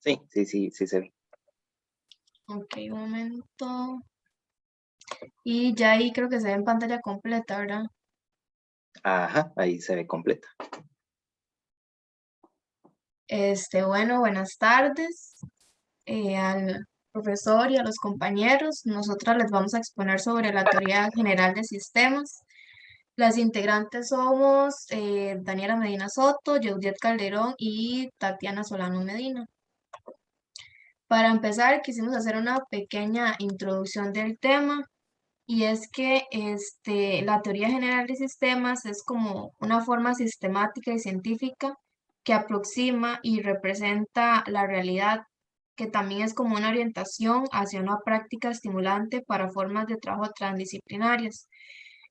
Sí, sí, sí, sí se ve. Ok, un momento. Y ya ahí creo que se ve en pantalla completa, ¿verdad? Ajá, ahí se ve completa. Bueno, buenas tardes al profesor y a los compañeros. Nosotras les vamos a exponer sobre la teoría general de sistemas. Las integrantes somos Daniela Medina Soto, Yeudiet Calderón y Tatiana Solano Medina. Para empezar, quisimos hacer una pequeña introducción del tema y es que la teoría general de sistemas es como una forma sistemática y científica que aproxima y representa la realidad, que también es como una orientación hacia una práctica estimulante para formas de trabajo transdisciplinarias.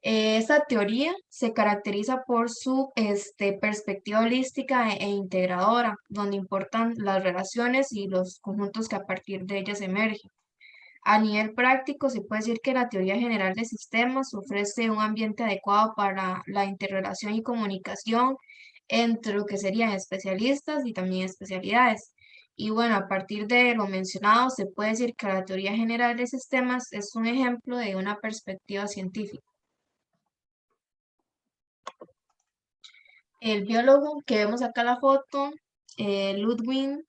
Esta teoría se caracteriza por su perspectiva holística e integradora, donde importan las relaciones y los conjuntos que a partir de ellas emergen. A nivel práctico, se puede decir que la teoría general de sistemas ofrece un ambiente adecuado para la interrelación y comunicación entre lo que serían especialistas y también especialidades. Y bueno, a partir de lo mencionado, se puede decir que la teoría general de sistemas es un ejemplo de una perspectiva científica. El biólogo que vemos acá en la foto, Ludwig,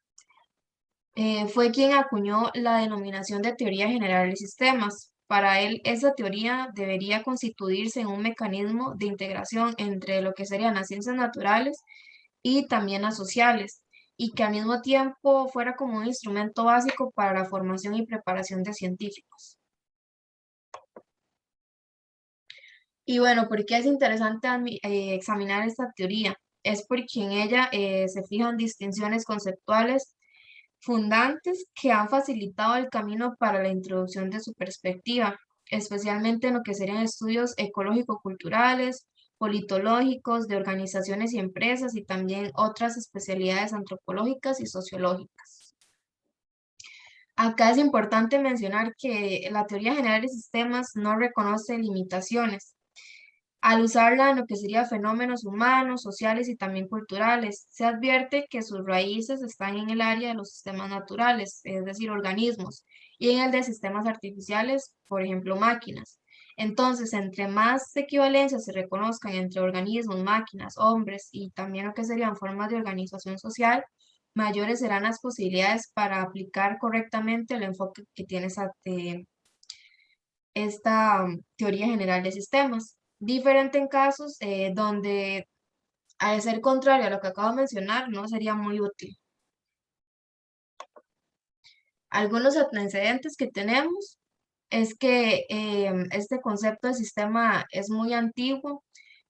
fue quien acuñó la denominación de teoría general de sistemas. Para él, esa teoría debería constituirse en un mecanismo de integración entre lo que serían las ciencias naturales y también las sociales, y que al mismo tiempo fuera como un instrumento básico para la formación y preparación de científicos. Y bueno, ¿por qué es interesante examinar esta teoría? Es porque en ella se fijan distinciones conceptuales fundantes que han facilitado el camino para la introducción de su perspectiva, especialmente en lo que serían estudios ecológico-culturales, politológicos, de organizaciones y empresas y también otras especialidades antropológicas y sociológicas. Acá es importante mencionar que la teoría general de sistemas no reconoce limitaciones al usarla en lo que sería fenómenos humanos, sociales y también culturales. Se advierte que sus raíces están en el área de los sistemas naturales, es decir, organismos, y en el de sistemas artificiales, por ejemplo, máquinas. Entonces, entre más equivalencias se reconozcan entre organismos, máquinas, hombres y también lo que serían formas de organización social, mayores serán las posibilidades para aplicar correctamente el enfoque que tiene esta teoría general de sistemas. Diferente en casos donde, al ser contrario a lo que acabo de mencionar, no sería muy útil. Algunos antecedentes que tenemos es que este concepto de sistema es muy antiguo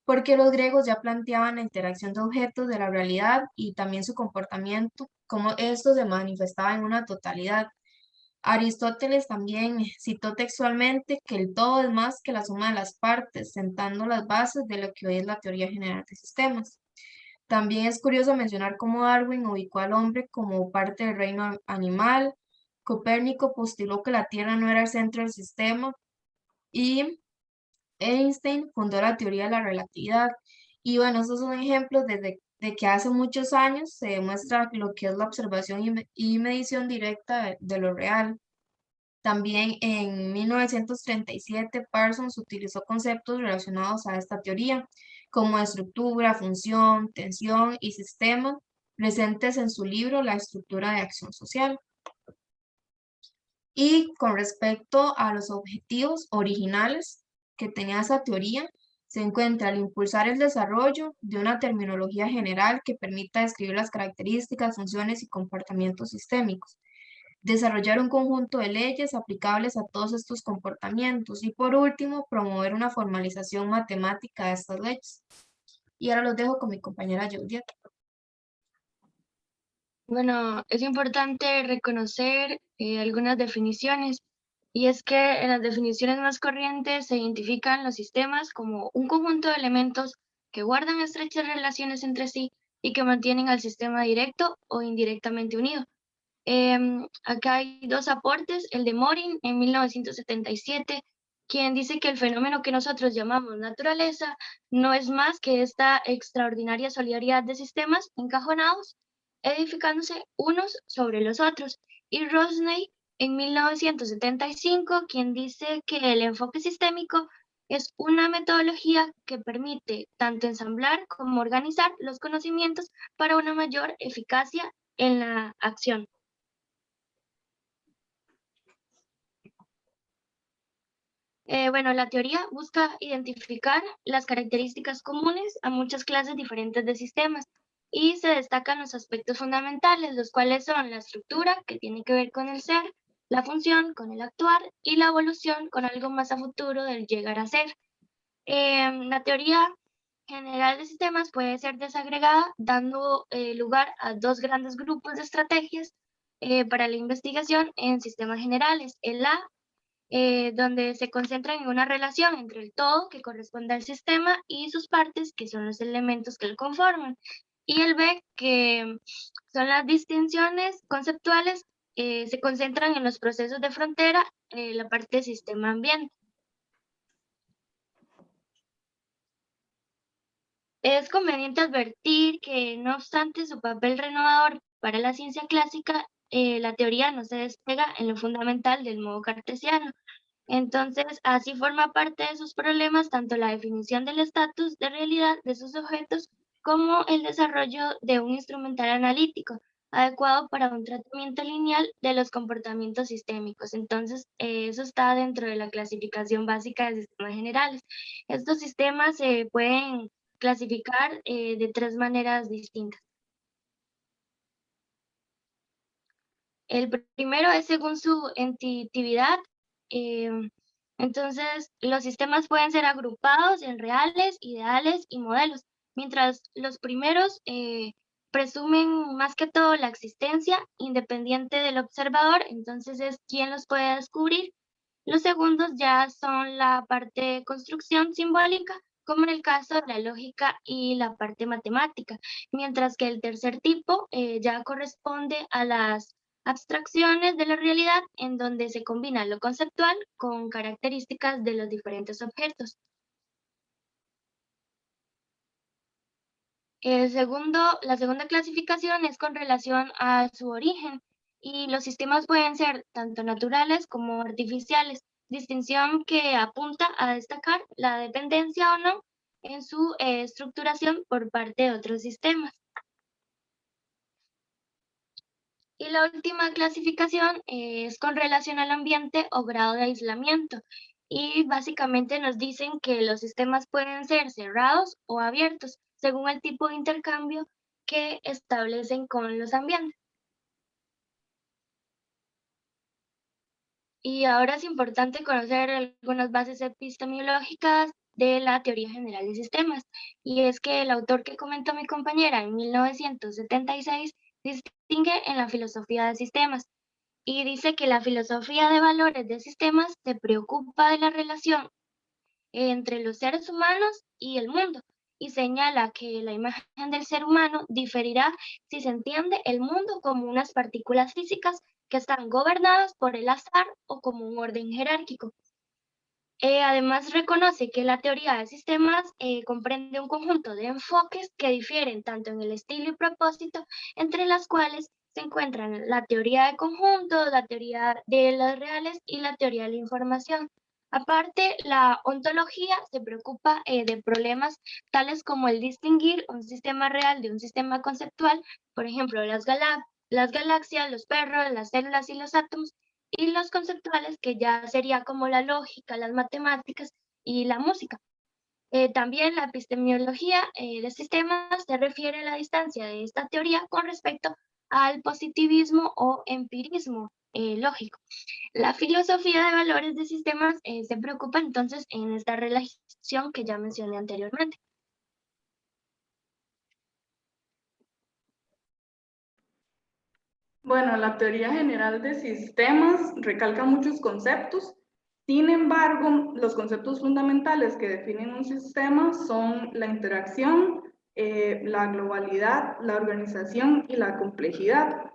porque los griegos ya planteaban la interacción de objetos de la realidad y también su comportamiento, cómo esto se manifestaba en una totalidad. Aristóteles también citó textualmente que el todo es más que la suma de las partes, sentando las bases de lo que hoy es la teoría general de sistemas. También es curioso mencionar cómo Darwin ubicó al hombre como parte del reino animal, Copérnico postuló que la Tierra no era el centro del sistema y Einstein fundó la teoría de la relatividad. Y bueno, esos son ejemplos de que hace muchos años se demuestra lo que es la observación y medición directa de lo real. También en 1937 Parsons utilizó conceptos relacionados a esta teoría, como estructura, función, tensión y sistema, presentes en su libro La estructura de acción social. Y con respecto a los objetivos originales que tenía esa teoría, se encuentra el impulsar el desarrollo de una terminología general que permita describir las características, funciones y comportamientos sistémicos, desarrollar un conjunto de leyes aplicables a todos estos comportamientos y por último, promover una formalización matemática de estas leyes. Y ahora los dejo con mi compañera Juliet. Bueno, es importante reconocer algunas definiciones, y es que en las definiciones más corrientes se identifican los sistemas como un conjunto de elementos que guardan estrechas relaciones entre sí y que mantienen al sistema directo o indirectamente unido. Acá hay dos aportes, el de Morin en 1977, quien dice que el fenómeno que nosotros llamamos naturaleza no es más que esta extraordinaria solidaridad de sistemas encajonados edificándose unos sobre los otros. Y Rosney en 1975, quien dice que el enfoque sistémico es una metodología que permite tanto ensamblar como organizar los conocimientos para una mayor eficacia en la acción. Bueno, la teoría busca identificar las características comunes a muchas clases diferentes de sistemas y se destacan los aspectos fundamentales, los cuales son la estructura, que tiene que ver con el ser, la función, con el actuar, y la evolución, con algo más a futuro del llegar a ser. La teoría general de sistemas puede ser desagregada, dando lugar a dos grandes grupos de estrategias para la investigación en sistemas generales. El A, donde se concentran en una relación entre el todo, que corresponde al sistema, y sus partes, que son los elementos que lo conforman. Y el B, que son las distinciones conceptuales, se concentran en los procesos de frontera, la parte sistema-ambiente. Es conveniente advertir que, no obstante su papel renovador para la ciencia clásica, la teoría no se despega en lo fundamental del modo cartesiano. Entonces, así forma parte de sus problemas tanto la definición del estatus de realidad de sus objetos como el desarrollo de un instrumental analítico adecuado para un tratamiento lineal de los comportamientos sistémicos. Entonces, eso está dentro de la clasificación básica de sistemas generales. Estos sistemas se pueden clasificar de tres maneras distintas. El primero es según su entitividad. Entonces, los sistemas pueden ser agrupados en reales, ideales y modelos, mientras los primeros presumen más que todo la existencia independiente del observador, entonces es quien los puede descubrir. Los segundos ya son la parte de construcción simbólica, como en el caso de la lógica y la parte matemática, mientras que el tercer tipo ya corresponde a las abstracciones de la realidad, en donde se combina lo conceptual con características de los diferentes objetos. La segunda clasificación es con relación a su origen, y los sistemas pueden ser tanto naturales como artificiales, distinción que apunta a destacar la dependencia o no en su estructuración por parte de otros sistemas. Y la última clasificación es con relación al ambiente o grado de aislamiento. Y básicamente nos dicen que los sistemas pueden ser cerrados o abiertos, según el tipo de intercambio que establecen con los ambientes. Y ahora es importante conocer algunas bases epistemológicas de la teoría general de sistemas. Y es que el autor que comentó mi compañera en 1976 distingue en la filosofía de sistemas y dice que la filosofía de valores de sistemas se preocupa de la relación entre los seres humanos y el mundo, y señala que la imagen del ser humano diferirá si se entiende el mundo como unas partículas físicas que están gobernadas por el azar o como un orden jerárquico. Además, reconoce que la teoría de sistemas comprende un conjunto de enfoques que difieren tanto en el estilo y propósito, entre las cuales se encuentran la teoría de conjuntos, la teoría de los reales y la teoría de la información. Aparte, la ontología se preocupa de problemas tales como el distinguir un sistema real de un sistema conceptual, por ejemplo, las galaxias, los perros, las células y los átomos, y los conceptuales, que ya sería como la lógica, las matemáticas y la música. También la epistemología de sistemas se refiere a la distancia de esta teoría con respecto al positivismo o empirismo lógico. La filosofía de valores de sistemas se preocupa entonces en esta relación que ya mencioné anteriormente. Bueno, la teoría general de sistemas recalca muchos conceptos. Sin embargo, los conceptos fundamentales que definen un sistema son la interacción, la globalidad, la organización y la complejidad.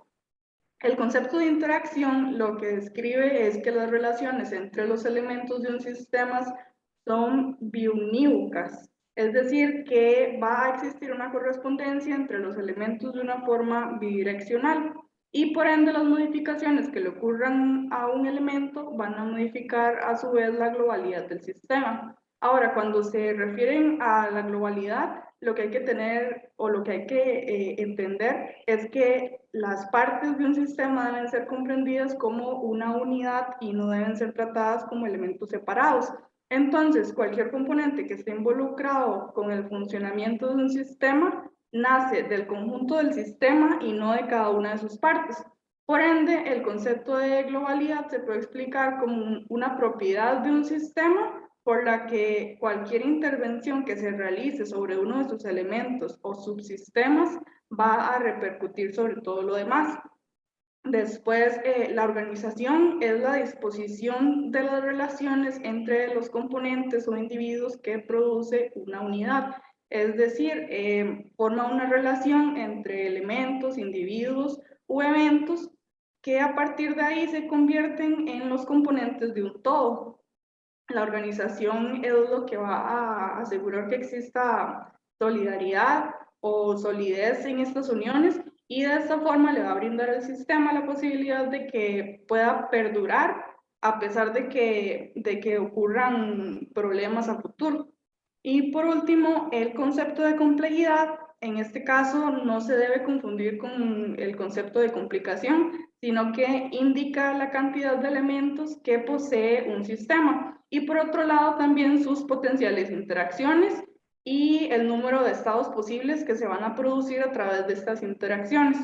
El concepto de interacción lo que describe es que las relaciones entre los elementos de un sistema son biunívocas, Es decir, que va a existir una correspondencia entre los elementos de una forma bidireccional y por ende las modificaciones que le ocurran a un elemento van a modificar a su vez la globalidad del sistema. Ahora, cuando se refieren a la globalidad, lo que hay que tener o lo que hay que entender es que las partes de un sistema deben ser comprendidas como una unidad y no deben ser tratadas como elementos separados. Entonces, cualquier componente que esté involucrado con el funcionamiento de un sistema nace del conjunto del sistema y no de cada una de sus partes. Por ende, el concepto de globalidad se puede explicar como una propiedad de un sistema por la que cualquier intervención que se realice sobre uno de sus elementos o subsistemas va a repercutir sobre todo lo demás. Después, la organización es la disposición de las relaciones entre los componentes o individuos que produce una unidad. Es decir, forma una relación entre elementos, individuos o eventos que a partir de ahí se convierten en los componentes de un todo. La organización es lo que va a asegurar que exista solidaridad o solidez en estas uniones y de esta forma le va a brindar al sistema la posibilidad de que pueda perdurar a pesar de que ocurran problemas a futuro. Y por último, el concepto de complejidad, en este caso no se debe confundir con el concepto de complicación, sino que indica la cantidad de elementos que posee un sistema. Y por otro lado, también sus potenciales interacciones y el número de estados posibles que se van a producir a través de estas interacciones.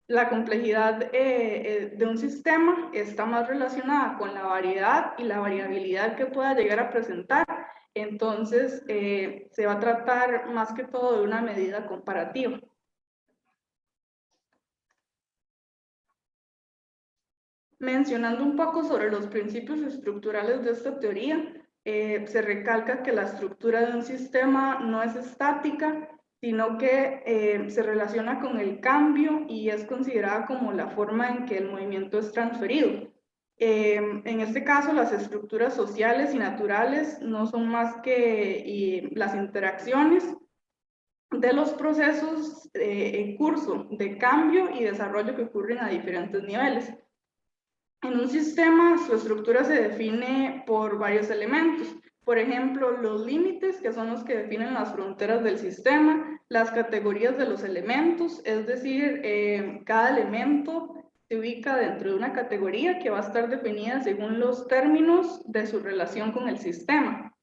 La complejidad de un sistema está más relacionada con la variedad y la variabilidad que pueda llegar a presentar. Entonces, se va a tratar más que todo de una medida comparativa. Mencionando un poco sobre los principios estructurales de esta teoría, se recalca que la estructura de un sistema no es estática, sino que se relaciona con el cambio y es considerada como la forma en que el movimiento es transferido. En este caso, las estructuras sociales y naturales no son más que las interacciones de los procesos en curso de cambio y desarrollo que ocurren a diferentes niveles. En un sistema, su estructura se define por varios elementos. Por ejemplo, los límites, que son los que definen las fronteras del sistema, las categorías de los elementos, es decir, cada elemento se ubica dentro de una categoría que va a estar definida según los términos de su relación con el sistema.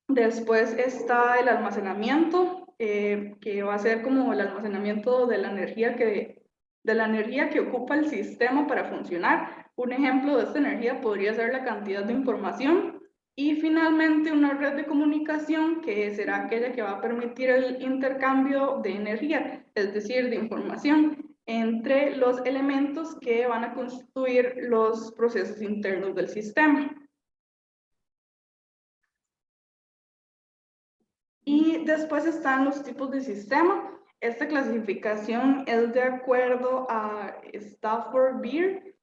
Después está el almacenamiento, que va a ser como el almacenamiento de la energía que ocupa el sistema para funcionar. Un ejemplo de esta energía podría ser la cantidad de información. Y finalmente una red de comunicación que será aquella que va a permitir el intercambio de energía, es decir, de información entre los elementos que van a constituir los procesos internos del sistema. Y después están los tipos de sistema. Esta clasificación es de acuerdo a Stafford Beer,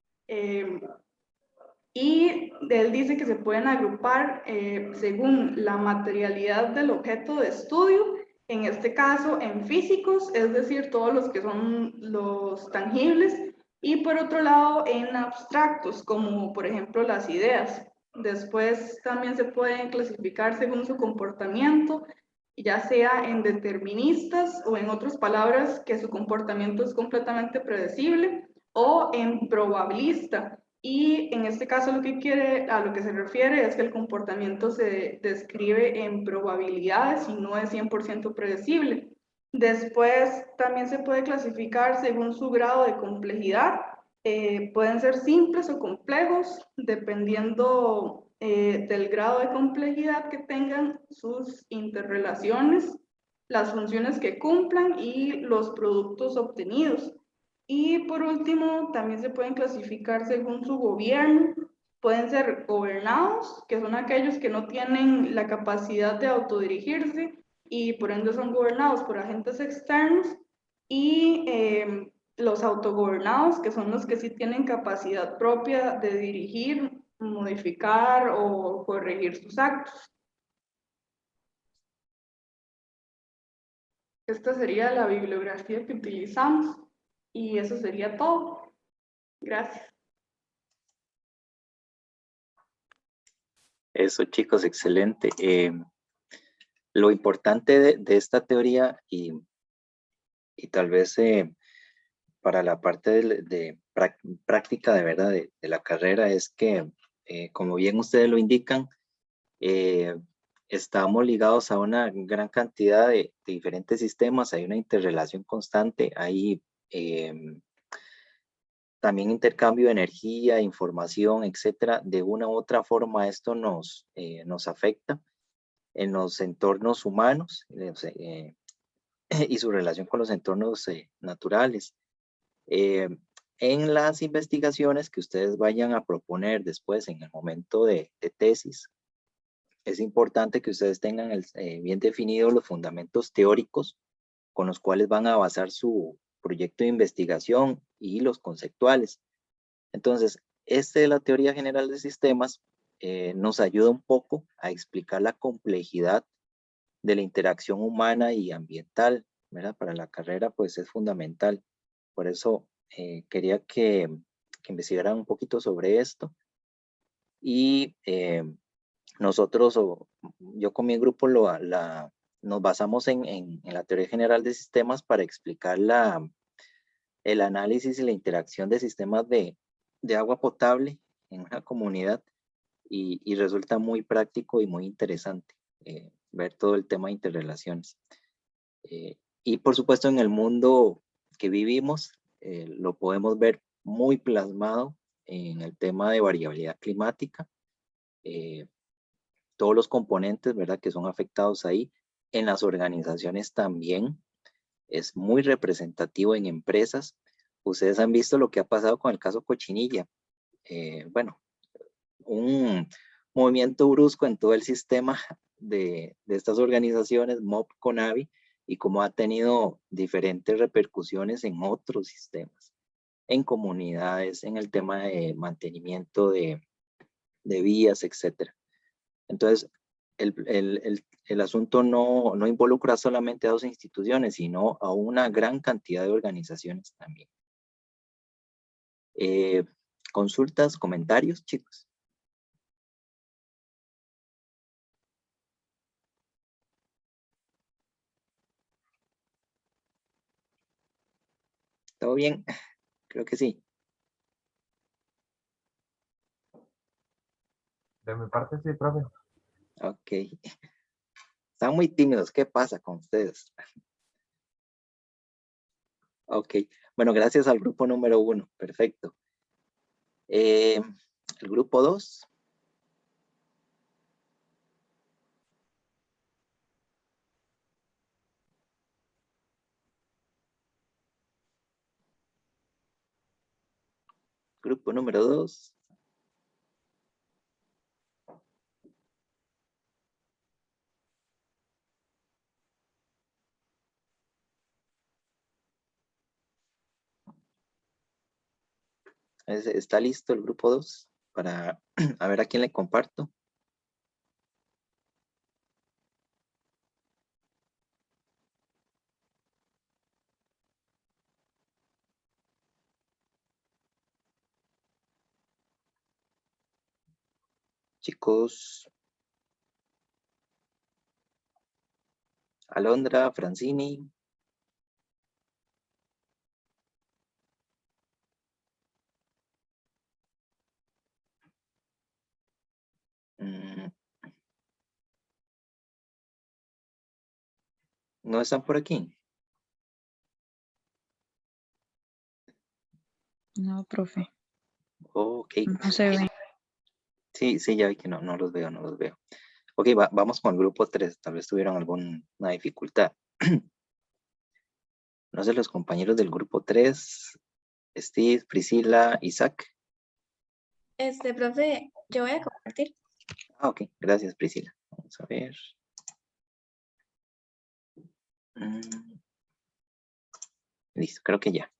y él dice que se pueden agrupar según la materialidad del objeto de estudio, en este caso en físicos, es decir, todos los que son los tangibles, y por otro lado en abstractos, como por ejemplo las ideas. Después también se pueden clasificar según su comportamiento, ya sea en deterministas o en otras palabras que su comportamiento es completamente predecible, o en probabilista. Y en este caso a lo que se refiere es que el comportamiento se describe en probabilidades y no es 100% predecible. Después también se puede clasificar según su grado de complejidad. Pueden ser simples o complejos, dependiendo del grado de complejidad que tengan sus interrelaciones, las funciones que cumplan y los productos obtenidos. Y por último, también se pueden clasificar según su gobierno. Pueden ser gobernados, que son aquellos que no tienen la capacidad de autodirigirse y por ende son gobernados por agentes externos, y los autogobernados, que son los que sí tienen capacidad propia de dirigir, modificar o corregir sus actos. Esta sería la bibliografía que utilizamos y eso sería todo. Gracias. Eso, chicos, excelente. Lo importante de esta teoría y tal vez para la parte práctica de verdad de la carrera es que, como bien ustedes lo indican, estamos ligados a una gran cantidad de diferentes sistemas, hay una interrelación constante, hay también intercambio de energía, información, etcétera. De una u otra forma esto nos afecta en los entornos humanos y su relación con los entornos naturales. En las investigaciones que ustedes vayan a proponer después en el momento de tesis, es importante que ustedes tengan bien definidos los fundamentos teóricos con los cuales van a basar su proyecto de investigación y los conceptuales. Entonces, de la teoría general de sistemas nos ayuda un poco a explicar la complejidad de la interacción humana y ambiental, ¿verdad? Para la carrera, pues es fundamental. Por eso quería que investigaran un poquito sobre esto. Y nosotros, yo con mi grupo, nos basamos en la teoría general de sistemas para explicar el análisis y la interacción de sistemas de agua potable en una comunidad y resulta muy práctico y muy interesante ver todo el tema de interrelaciones. Y por supuesto en el mundo que vivimos lo podemos ver muy plasmado en el tema de variabilidad climática, todos los componentes, ¿verdad?, que son afectados ahí. En las organizaciones también es muy representativo en empresas. Ustedes han visto lo que ha pasado con el caso Cochinilla. Bueno, un movimiento brusco en todo el sistema de estas organizaciones, MOP, CONAVI, y cómo ha tenido diferentes repercusiones en otros sistemas, en comunidades, en el tema de mantenimiento de vías, etc. Entonces, el asunto no involucra solamente a dos instituciones, sino a una gran cantidad de organizaciones también. ¿Consultas, comentarios, chicos? ¿Todo bien? Creo que sí. De mi parte sí, profe. Ok. Están muy tímidos. ¿Qué pasa con ustedes? Ok. Bueno, gracias al grupo número 1. Perfecto. El grupo 2. Grupo número 2. ¿Está listo el grupo 2? Para a ver a quién le comparto. Chicos. Alondra, Francini. ¿No están por aquí? No, profe. Ok. No se ve. Sí, ya vi que no los veo, no los veo. Ok, vamos con el grupo 3. Tal vez tuvieron alguna dificultad. No sé, los compañeros del grupo 3, Steve, Priscila, Isaac. Profe, yo voy a compartir. Ah, ok, gracias, Priscila. Vamos a ver. Listo, creo que ya.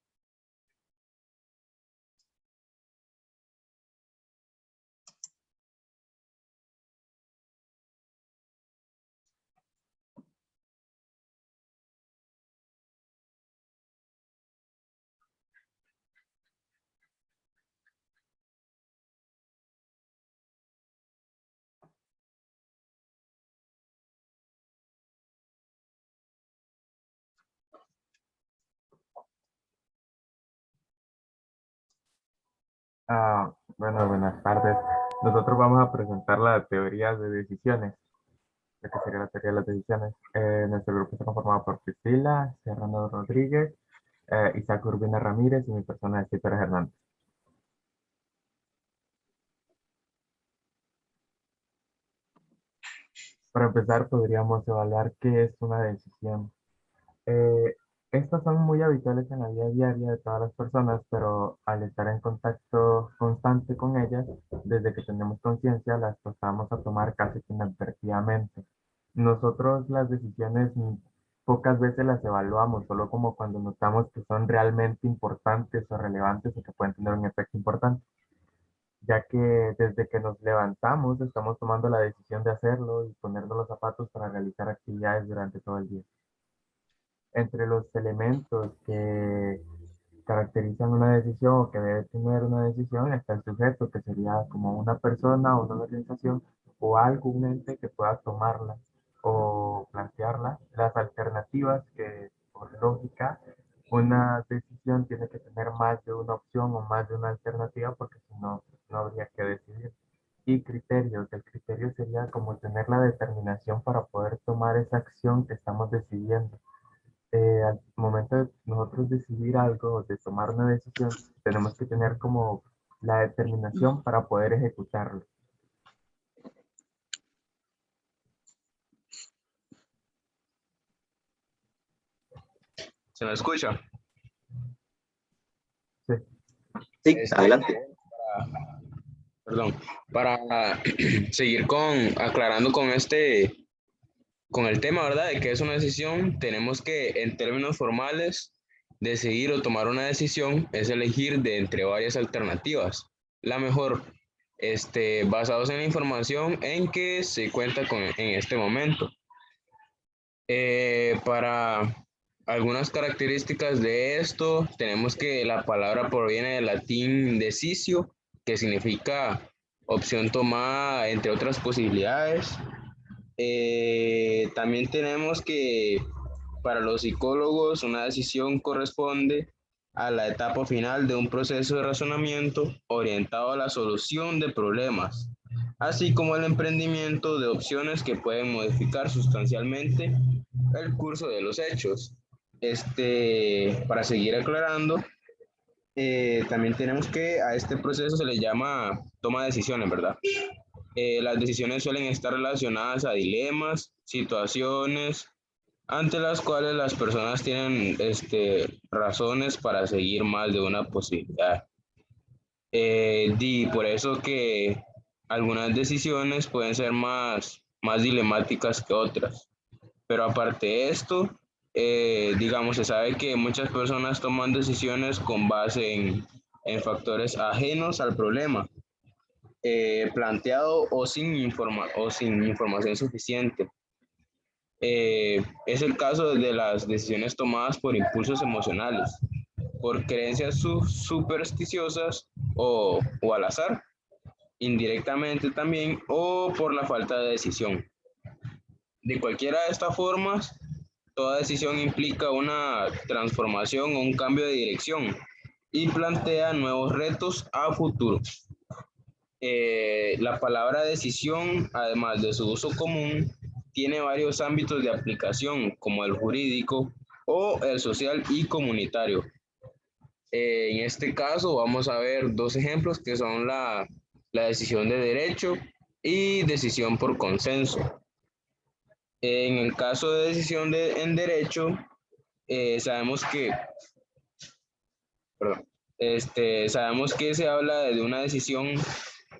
Bueno, buenas tardes. Nosotros vamos a presentar la teoría de decisiones, lo que sería la teoría de las decisiones. Nuestro grupo está conformado por Priscila, Serrano Rodríguez, Isaac Urbina Ramírez y mi persona es Pérez Hernández. Para empezar, podríamos evaluar qué es una decisión. Eh, Estas son muy habituales en la vida diaria de todas las personas, pero al estar en contacto constante con ellas, desde que tenemos conciencia, las pasamos a tomar casi que inadvertidamente. Nosotros las decisiones pocas veces las evaluamos, solo como cuando notamos que son realmente importantes o relevantes o que pueden tener un efecto importante, ya que desde que nos levantamos estamos tomando la decisión de hacerlo y ponernos los zapatos para realizar actividades durante todo el día. Entre los elementos que caracterizan una decisión o que debe tener una decisión está el sujeto, que sería como una persona o una organización o algún ente que pueda tomarla o plantearla. Las alternativas que, por lógica, una decisión tiene que tener más de una opción o más de una alternativa porque si no, no habría que decidir. Y criterios. El criterio sería como tener la determinación para poder tomar esa acción que estamos decidiendo. Al momento de nosotros decidir algo o de tomar una decisión, tenemos que tener como la determinación para poder ejecutarlo. ¿Se me escucha? Sí. Sí, adelante. Perdón, para seguir aclarando con el tema, ¿verdad? De que es una decisión, tenemos que, en términos formales, decidir o tomar una decisión es elegir de entre varias alternativas. La mejor, basados en la información en que se cuenta en este momento. Para algunas características de esto, tenemos que la palabra proviene del latín decisio, que significa opción tomada entre otras posibilidades. También tenemos que para los psicólogos una decisión corresponde a la etapa final de un proceso de razonamiento orientado a la solución de problemas, así como el emprendimiento de opciones que pueden modificar sustancialmente el curso de los hechos. Para seguir aclarando, también tenemos que a este proceso se le llama toma de decisiones, ¿verdad? Las decisiones suelen estar relacionadas a dilemas, situaciones ante las cuales las personas tienen razones para seguir más de una posibilidad. Por eso que algunas decisiones pueden ser más dilemáticas que otras. Pero aparte de esto, digamos, se sabe que muchas personas toman decisiones con base en factores ajenos al problema, planteado o sin información suficiente. Es el caso de las decisiones tomadas por impulsos emocionales, por creencias supersticiosas o al azar, indirectamente también, o por la falta de decisión. De cualquiera de estas formas, toda decisión implica una transformación o un cambio de dirección y plantea nuevos retos a futuro. La palabra decisión, además de su uso común, tiene varios ámbitos de aplicación, como el jurídico o el social y comunitario. En este caso vamos a ver dos ejemplos que son la decisión de derecho y decisión por consenso. En el caso de decisión en derecho, sabemos que, perdón, sabemos que se habla de una decisión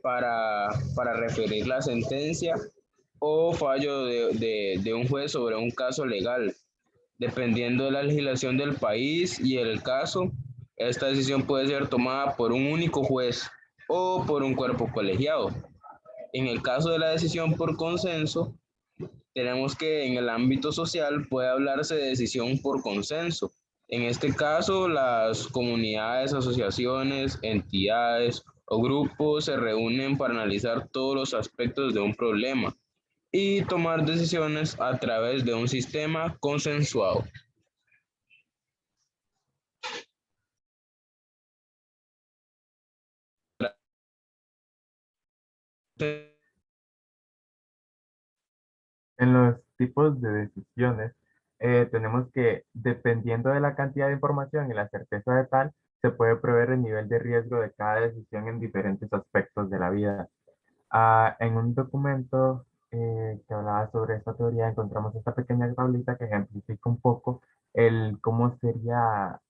para referir la sentencia o fallo de un juez sobre un caso legal. Dependiendo de la legislación del país y el caso, esta decisión puede ser tomada por un único juez o por un cuerpo colegiado. En el caso de la decisión por consenso, tenemos que en el ámbito social puede hablarse de decisión por consenso. En este caso, las comunidades, asociaciones, entidades o grupos se reúnen para analizar todos los aspectos de un problema y tomar decisiones a través de un sistema consensuado. En los tipos de decisiones, tenemos que, dependiendo de la cantidad de información y la certeza de tal, se puede prever el nivel de riesgo de cada decisión en diferentes aspectos de la vida. En un documento que hablaba sobre esta teoría, encontramos esta pequeña tablita que ejemplifica un poco el cómo sería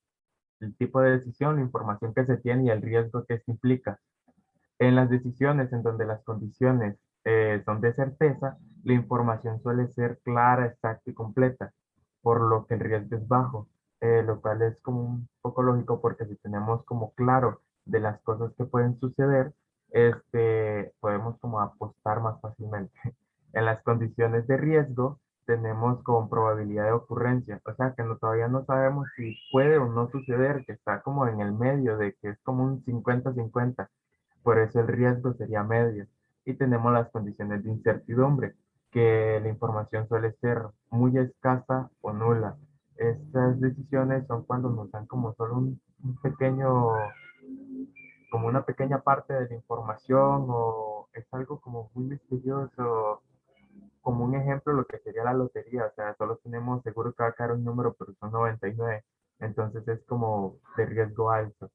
el tipo de decisión, la información que se tiene y el riesgo que esto implica. En las decisiones en donde las condiciones son de certeza, la información suele ser clara, exacta y completa, por lo que el riesgo es bajo, lo cual es como un poco lógico porque si tenemos como claro de las cosas que pueden suceder, podemos como apostar más fácilmente. En las condiciones de riesgo tenemos con probabilidad de ocurrencia, o sea que todavía no sabemos si puede o no suceder, que está como en el medio de que es como un 50-50, por eso el riesgo sería medio. Y tenemos las condiciones de incertidumbre, que la información suele ser muy escasa o nula. Estas decisiones son cuando nos dan como solo un pequeño, como una pequeña parte de la información o es algo como muy misterioso, como un ejemplo lo que sería la lotería, o sea, solo tenemos seguro que va a caer un número, pero son 99, entonces es como de riesgo alto.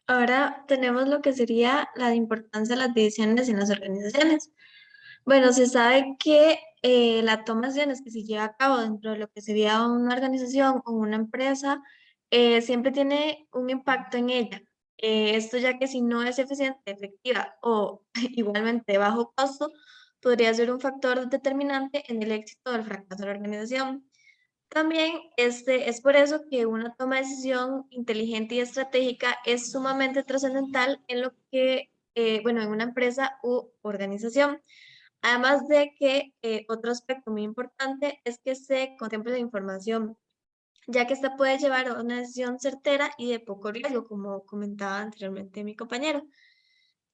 Ahora tenemos lo que sería la importancia de las decisiones en las organizaciones. Bueno, se sabe que la toma de decisiones que se lleva a cabo dentro de lo que sería una organización o una empresa siempre tiene un impacto en ella. Esto ya que si no es eficiente, efectiva o igualmente de bajo costo, podría ser un factor determinante en el éxito o el fracaso de la organización. También es por eso que una toma de decisión inteligente y estratégica es sumamente trascendental en lo que, bueno, en una empresa u organización. Además de que otro aspecto muy importante es que se contemple la información, ya que esta puede llevar a una decisión certera y de poco riesgo, como comentaba anteriormente mi compañero.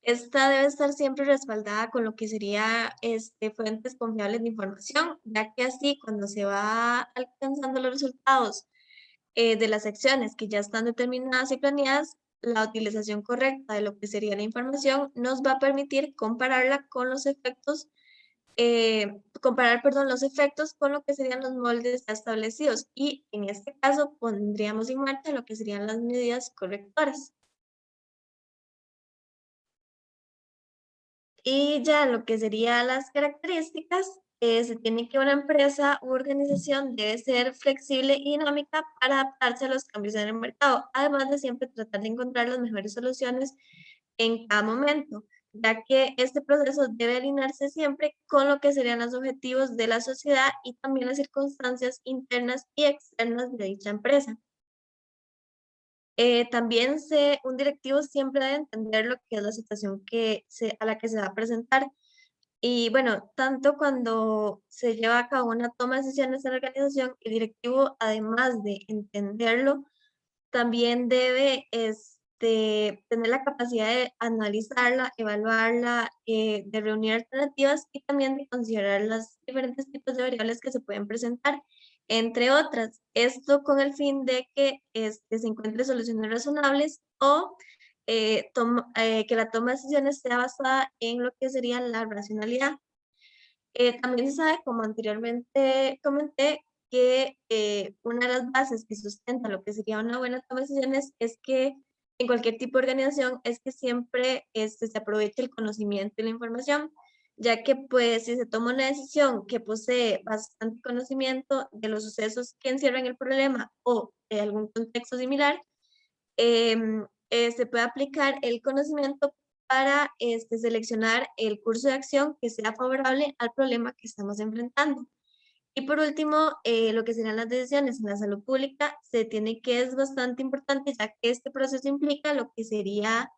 Esta debe estar siempre respaldada con lo que sería fuentes confiables de información, ya que así cuando se va alcanzando los resultados de las acciones que ya están determinadas y planeadas, la utilización correcta de lo que sería la información nos va a permitir compararla con los efectos, perdón, los efectos con lo que serían los moldes ya establecidos y en este caso pondríamos en marcha lo que serían las medidas correctoras. Y ya lo que serían las características, se tiene que una empresa u organización debe ser flexible y dinámica para adaptarse a los cambios en el mercado, además de siempre tratar de encontrar las mejores soluciones en cada momento, ya que este proceso debe alinearse siempre con lo que serían los objetivos de la sociedad y también las circunstancias internas y externas de dicha empresa. También un directivo siempre debe entender lo que es la situación a la que se va a presentar. Y bueno, tanto cuando se lleva a cabo una toma de decisiones en la organización, el directivo, además de entenderlo, también debe tener la capacidad de analizarla, evaluarla, de reunir alternativas y también de considerar los diferentes tipos de variables que se pueden presentar, entre otras. Esto con el fin de que se encuentren soluciones razonables o que la toma de decisiones sea basada en lo que sería la racionalidad. También se sabe, como anteriormente comenté, que una de las bases que sustenta lo que sería una buena toma de decisiones es que en cualquier tipo de organización es que siempre se aproveche el conocimiento y la información, ya que pues si se toma una decisión que posee bastante conocimiento de los sucesos que encierran el problema o de algún contexto similar, se puede aplicar el conocimiento para seleccionar el curso de acción que sea favorable al problema que estamos enfrentando. Y por último, lo que serían las decisiones en la salud pública, se tiene que es bastante importante, ya que este proceso implica lo que sería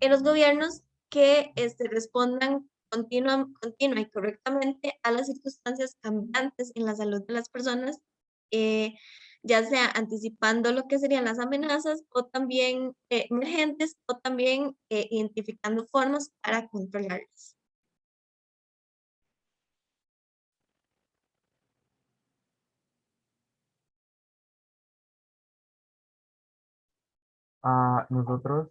en los gobiernos que respondan continua y correctamente a las circunstancias cambiantes en la salud de las personas, eh, ya sea anticipando lo que serían las amenazas o también emergentes o también identificando formas para controlarlas. Nosotros,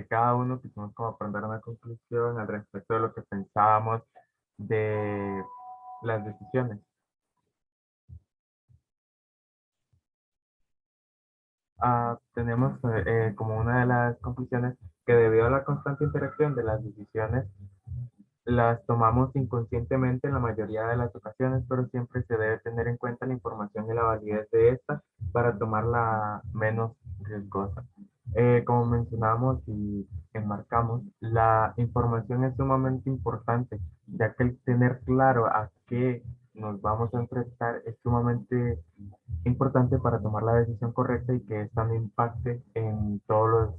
cada uno quisimos como aprender una conclusión al respecto de lo que pensábamos de las decisiones. Tenemos como una de las conclusiones que debido a la constante interacción de las decisiones, las tomamos inconscientemente en la mayoría de las ocasiones, pero siempre se debe tener en cuenta la información y la validez de esta para tomarla menos riesgosa. Como mencionamos y enmarcamos, la información es sumamente importante, ya que el tener claro a qué nos vamos a enfrentar es sumamente importante para tomar la decisión correcta y que esta no impacte en en todos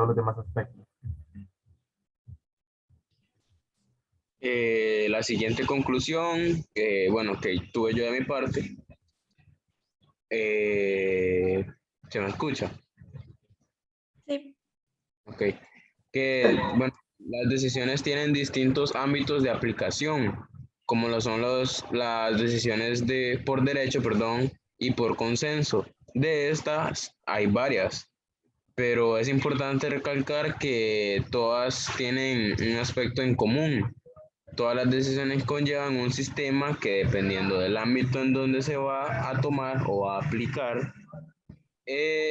los demás aspectos. La siguiente conclusión, bueno, que tuve yo de mi parte, ¿se me escucha? Sí. Ok. Que, bueno, las decisiones tienen distintos ámbitos de aplicación, como lo son las decisiones por derecho, perdón, y por consenso. De estas hay varias, pero es importante recalcar que todas tienen un aspecto en común. Todas las decisiones conllevan un sistema que, dependiendo del ámbito en donde se va a tomar o a aplicar,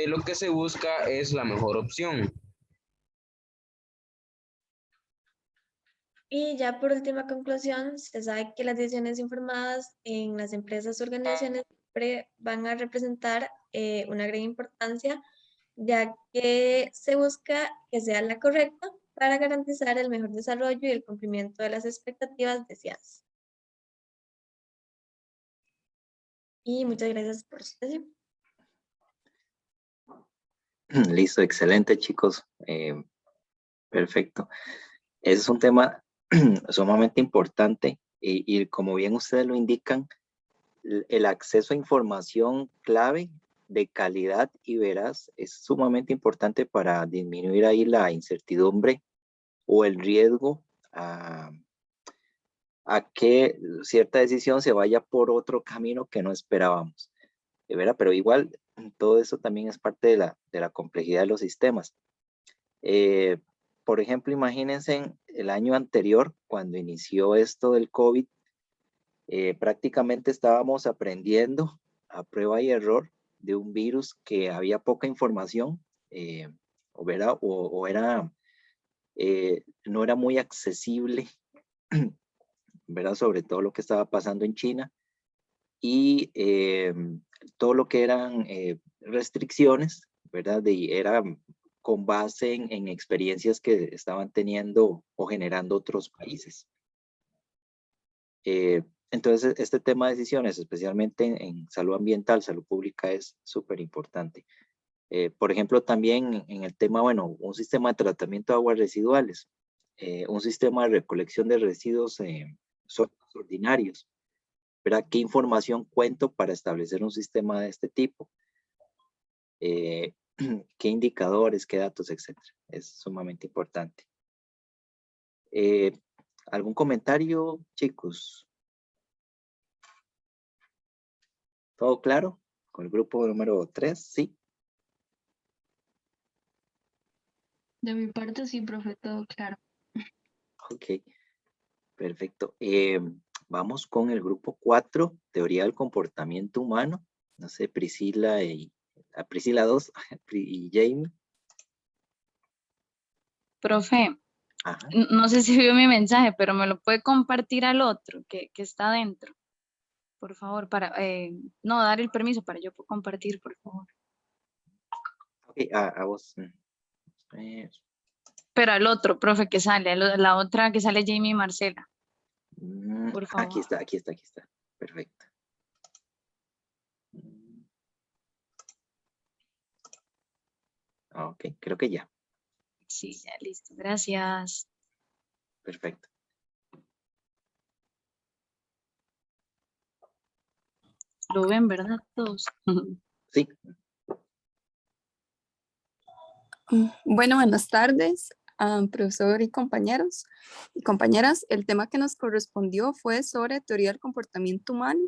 lo que se busca es la mejor opción. Y ya por última conclusión, se sabe que las decisiones informadas en las empresas o organizaciones siempre van a representar una gran importancia, ya que se busca que sea la correcta para garantizar el mejor desarrollo y el cumplimiento de las expectativas deseadas. Y muchas gracias por su atención. Listo, excelente, chicos. Perfecto. Ese es un tema sumamente importante y como bien ustedes lo indican, el acceso a información clave de calidad y veraz es sumamente importante para disminuir ahí la incertidumbre o el riesgo a que cierta decisión se vaya por otro camino que no esperábamos. ¿Verdad? Pero igual todo eso también es parte de la complejidad de los sistemas. Por ejemplo, imagínense el año anterior, cuando inició esto del COVID, prácticamente estábamos aprendiendo a prueba y error de un virus que había poca información, o era, no era muy accesible, ¿verdad? Sobre todo lo que estaba pasando en China y todo lo que eran restricciones, ¿verdad? Era con base en experiencias que estaban teniendo o generando otros países. Entonces, este tema de decisiones, especialmente en salud ambiental, salud pública, es súper importante. Por ejemplo, también en el tema, bueno, un sistema de tratamiento de aguas residuales, un sistema de recolección de residuos sólidos ordinarios, ¿verdad? ¿Qué información cuento para establecer un sistema de este tipo? ¿Qué indicadores, qué datos, etcétera? Es sumamente importante. ¿Algún comentario, chicos? ¿Todo claro? Con el grupo número 3, ¿sí? De mi parte, sí, profe, todo claro. Ok, perfecto. Vamos con el grupo 4, teoría del comportamiento humano. No sé, Priscila 2 y Jamie. Profe, Ajá. no sé si vio mi mensaje, pero me lo puede compartir al otro que está adentro. Por favor, para no dar el permiso para yo compartir, por favor. Ok, a vos. Pero al otro, profe, que sale, la otra que sale Jamie y Marcela. Por favor. Aquí está. Perfecto. Ok, creo que ya. Sí, ya listo. Gracias. Perfecto. Lo ven, ¿verdad? Todos. Sí. Bueno, buenas tardes, profesor y compañeros y compañeras. El tema que nos correspondió fue sobre teoría del comportamiento humano.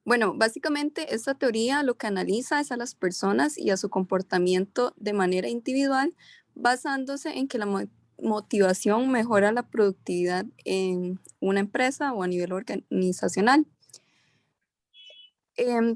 Bueno, básicamente esta teoría lo que analiza es a las personas y a su comportamiento de manera individual, basándose en que la motivación mejora la productividad en una empresa o a nivel organizacional.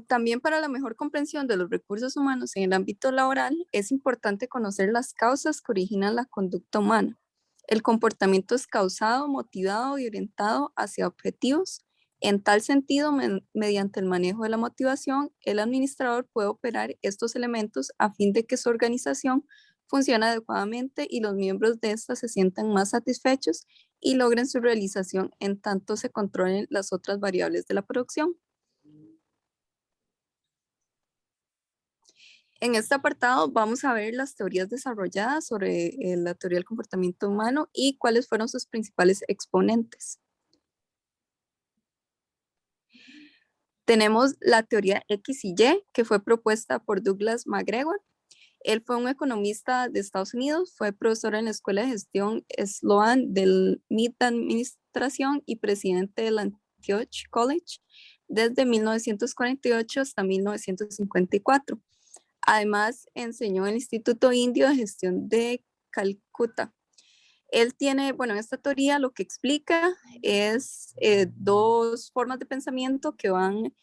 También para la mejor comprensión de los recursos humanos en el ámbito laboral, es importante conocer las causas que originan la conducta humana. El comportamiento es causado, motivado y orientado hacia objetivos. En tal sentido, mediante el manejo de la motivación, el administrador puede operar estos elementos a fin de que su organización funcione adecuadamente y los miembros de esta se sientan más satisfechos y logren su realización en tanto se controlen las otras variables de la producción. En este apartado vamos a ver las teorías desarrolladas sobre la teoría del comportamiento humano y cuáles fueron sus principales exponentes. Tenemos la teoría X y Y, que fue propuesta por Douglas McGregor. Él fue un economista de Estados Unidos, fue profesor en la Escuela de Gestión Sloan del MIT Administración y presidente del Antioch College desde 1948 hasta 1954. Además, enseñó en el Instituto Indio de Gestión de Calcuta. Él tiene, bueno, esta teoría lo que explica es dos formas de pensamiento que van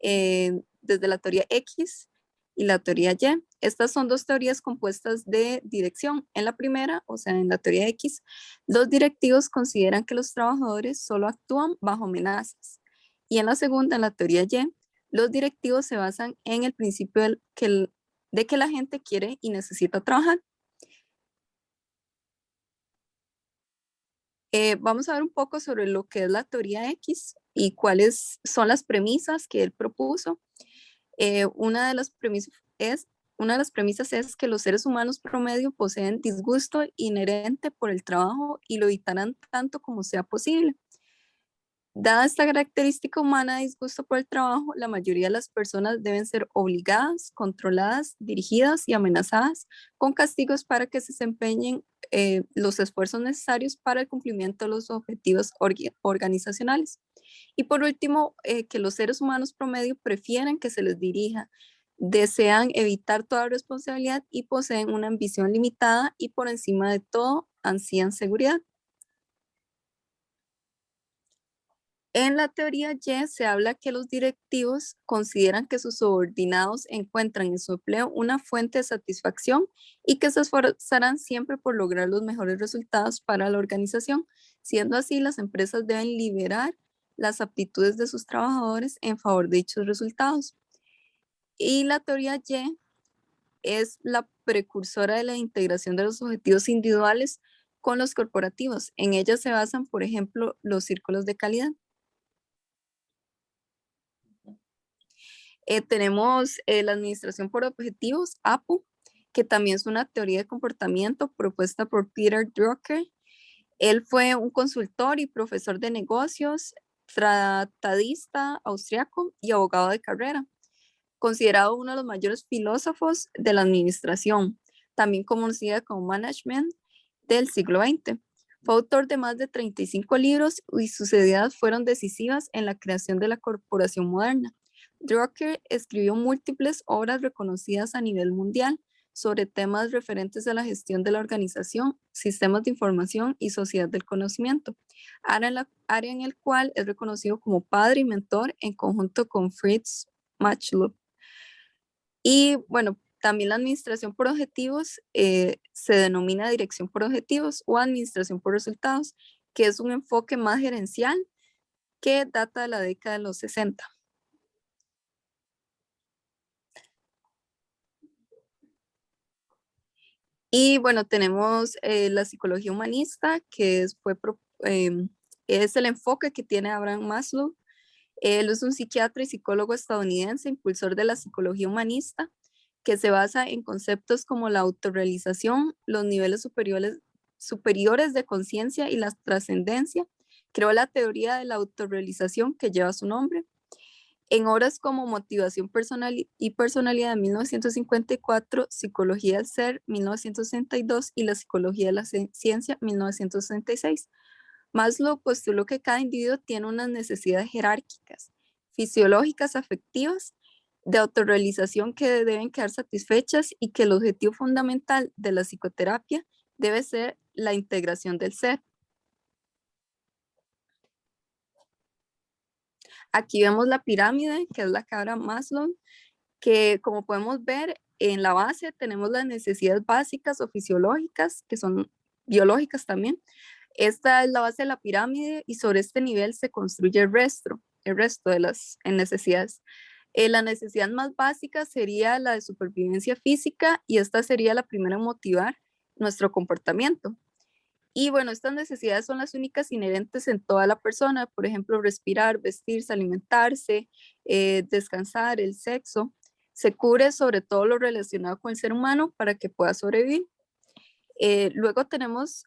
desde la teoría X y la teoría Y. Estas son dos teorías compuestas de dirección. En la primera, o sea, en la teoría X, los directivos consideran que los trabajadores solo actúan bajo amenazas. Y en la segunda, en la teoría Y, los directivos se basan en el principio de que la gente quiere y necesita trabajar. Vamos a ver un poco sobre lo que es la teoría X y cuáles son las premisas que él propuso. Una de las premisas es que los seres humanos promedio poseen disgusto inherente por el trabajo y lo evitarán tanto como sea posible. Dada esta característica humana de disgusto por el trabajo, la mayoría de las personas deben ser obligadas, controladas, dirigidas y amenazadas con castigos para que se desempeñen los esfuerzos necesarios para el cumplimiento de los objetivos organizacionales. Y por último, que los seres humanos promedio prefieren que se les dirija, desean evitar toda responsabilidad y poseen una ambición limitada y por encima de todo ansían seguridad. En la teoría Y se habla que los directivos consideran que sus subordinados encuentran en su empleo una fuente de satisfacción y que se esforzarán siempre por lograr los mejores resultados para la organización. Siendo así, las empresas deben liberar las aptitudes de sus trabajadores en favor de dichos resultados. Y la teoría Y es la precursora de la integración de los objetivos individuales con los corporativos. En ella se basan, por ejemplo, los círculos de calidad. Tenemos la administración por objetivos, APO, que también es una teoría de comportamiento propuesta por Peter Drucker. Él fue un consultor y profesor de negocios, tratadista austriaco y abogado de carrera, considerado uno de los mayores filósofos de la administración, también conocida como management del siglo XX. Fue autor de más de 35 libros y sus ideas fueron decisivas en la creación de la corporación moderna. Drucker escribió múltiples obras reconocidas a nivel mundial sobre temas referentes a la gestión de la organización, sistemas de información y sociedad del conocimiento, área en el cual es reconocido como padre y mentor en conjunto con Fritz Machlup. Y bueno, también la administración por objetivos se denomina dirección por objetivos o administración por resultados, que es un enfoque más gerencial que data de la década de los 60. Y bueno, tenemos la psicología humanista, que es el enfoque que tiene Abraham Maslow. Él es un psiquiatra y psicólogo estadounidense, impulsor de la psicología humanista, que se basa en conceptos como la autorrealización, los niveles superiores de conciencia y la trascendencia. Creó la teoría de la autorrealización que lleva su nombre. En obras como Motivación Personal y Personalidad de 1954, Psicología del Ser 1962 y La Psicología de la Ciencia 1966. Maslow postuló que cada individuo tiene unas necesidades jerárquicas, fisiológicas, afectivas, de autorrealización que deben quedar satisfechas y que el objetivo fundamental de la psicoterapia debe ser la integración del ser. Aquí vemos la pirámide, que es la que habla Maslow, que como podemos ver, en la base tenemos las necesidades básicas o fisiológicas, que son biológicas también. Esta es la base de la pirámide y sobre este nivel se construye el resto de las necesidades. La necesidad más básica sería la de supervivencia física y esta sería la primera en motivar nuestro comportamiento. Y bueno, estas necesidades son las únicas inherentes en toda la persona, por ejemplo, respirar, vestirse, alimentarse, descansar, el sexo. Se cubre sobre todo lo relacionado con el ser humano para que pueda sobrevivir. Luego tenemos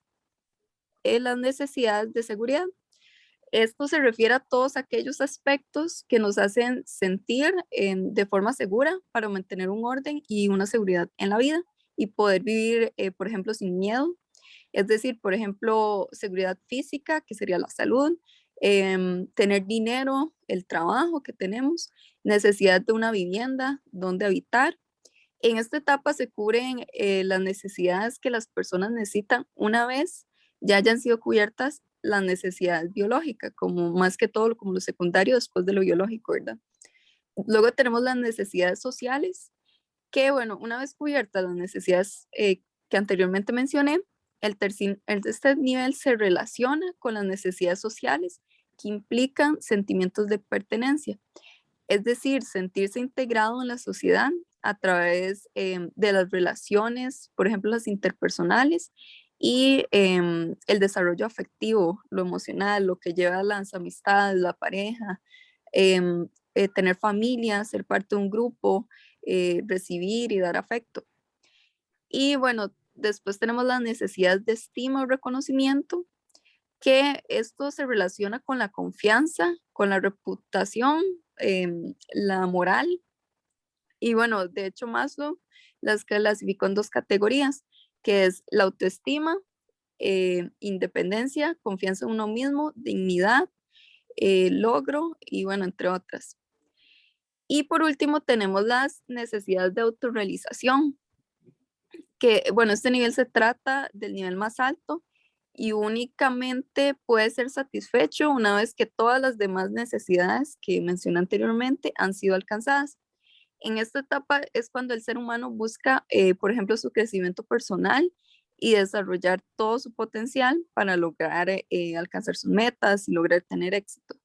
las necesidades de seguridad. Esto se refiere a todos aquellos aspectos que nos hacen sentir de forma segura para mantener un orden y una seguridad en la vida y poder vivir, por ejemplo, sin miedo. Es decir, por ejemplo, seguridad física, que sería la salud, tener dinero, el trabajo que tenemos, necesidad de una vivienda, donde habitar. En esta etapa se cubren las necesidades que las personas necesitan una vez ya hayan sido cubiertas las necesidades biológicas, como más que todo como lo secundario después de lo biológico, ¿verdad? Luego tenemos las necesidades sociales, que bueno, una vez cubiertas las necesidades que anteriormente mencioné, este nivel se relaciona con las necesidades sociales que implican sentimientos de pertenencia, es decir, sentirse integrado en la sociedad a través de las relaciones, por ejemplo, las interpersonales y el desarrollo afectivo, lo emocional, lo que lleva a las amistades, la pareja, tener familia, ser parte de un grupo, recibir y dar afecto. Y bueno, después tenemos las necesidades de estima o reconocimiento, que esto se relaciona con la confianza, con la reputación, la moral. Y bueno, de hecho Maslow las clasificó en dos categorías, que es la autoestima, independencia, confianza en uno mismo, dignidad, logro y bueno, entre otras. Y por último tenemos las necesidades de autorrealización, que bueno, este nivel se trata del nivel más alto y únicamente puede ser satisfecho una vez que todas las demás necesidades que mencioné anteriormente han sido alcanzadas. En esta etapa es cuando el ser humano busca, por ejemplo, su crecimiento personal y desarrollar todo su potencial para lograr alcanzar sus metas y lograr tener éxito.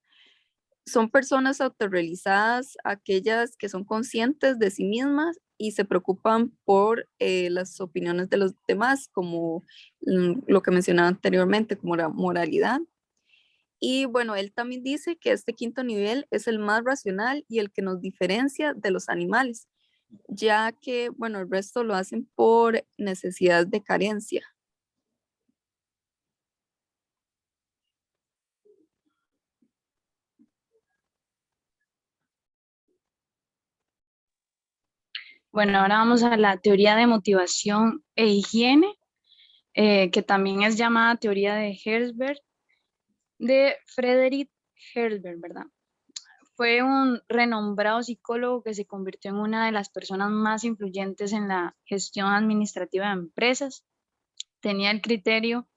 Son personas autorrealizadas, aquellas que son conscientes de sí mismas y se preocupan por las opiniones de los demás, como lo que mencionaba anteriormente, como la moralidad. Y bueno, él también dice que este quinto nivel es el más racional y el que nos diferencia de los animales, ya que, bueno, el resto lo hacen por necesidad de carencia. Bueno, ahora vamos a la teoría de motivación e higiene, que también es llamada teoría de Herzberg, de Friedrich Herzberg, ¿verdad? Fue un renombrado psicólogo que se convirtió en una de las personas más influyentes en la gestión administrativa de empresas. Tenía el criterio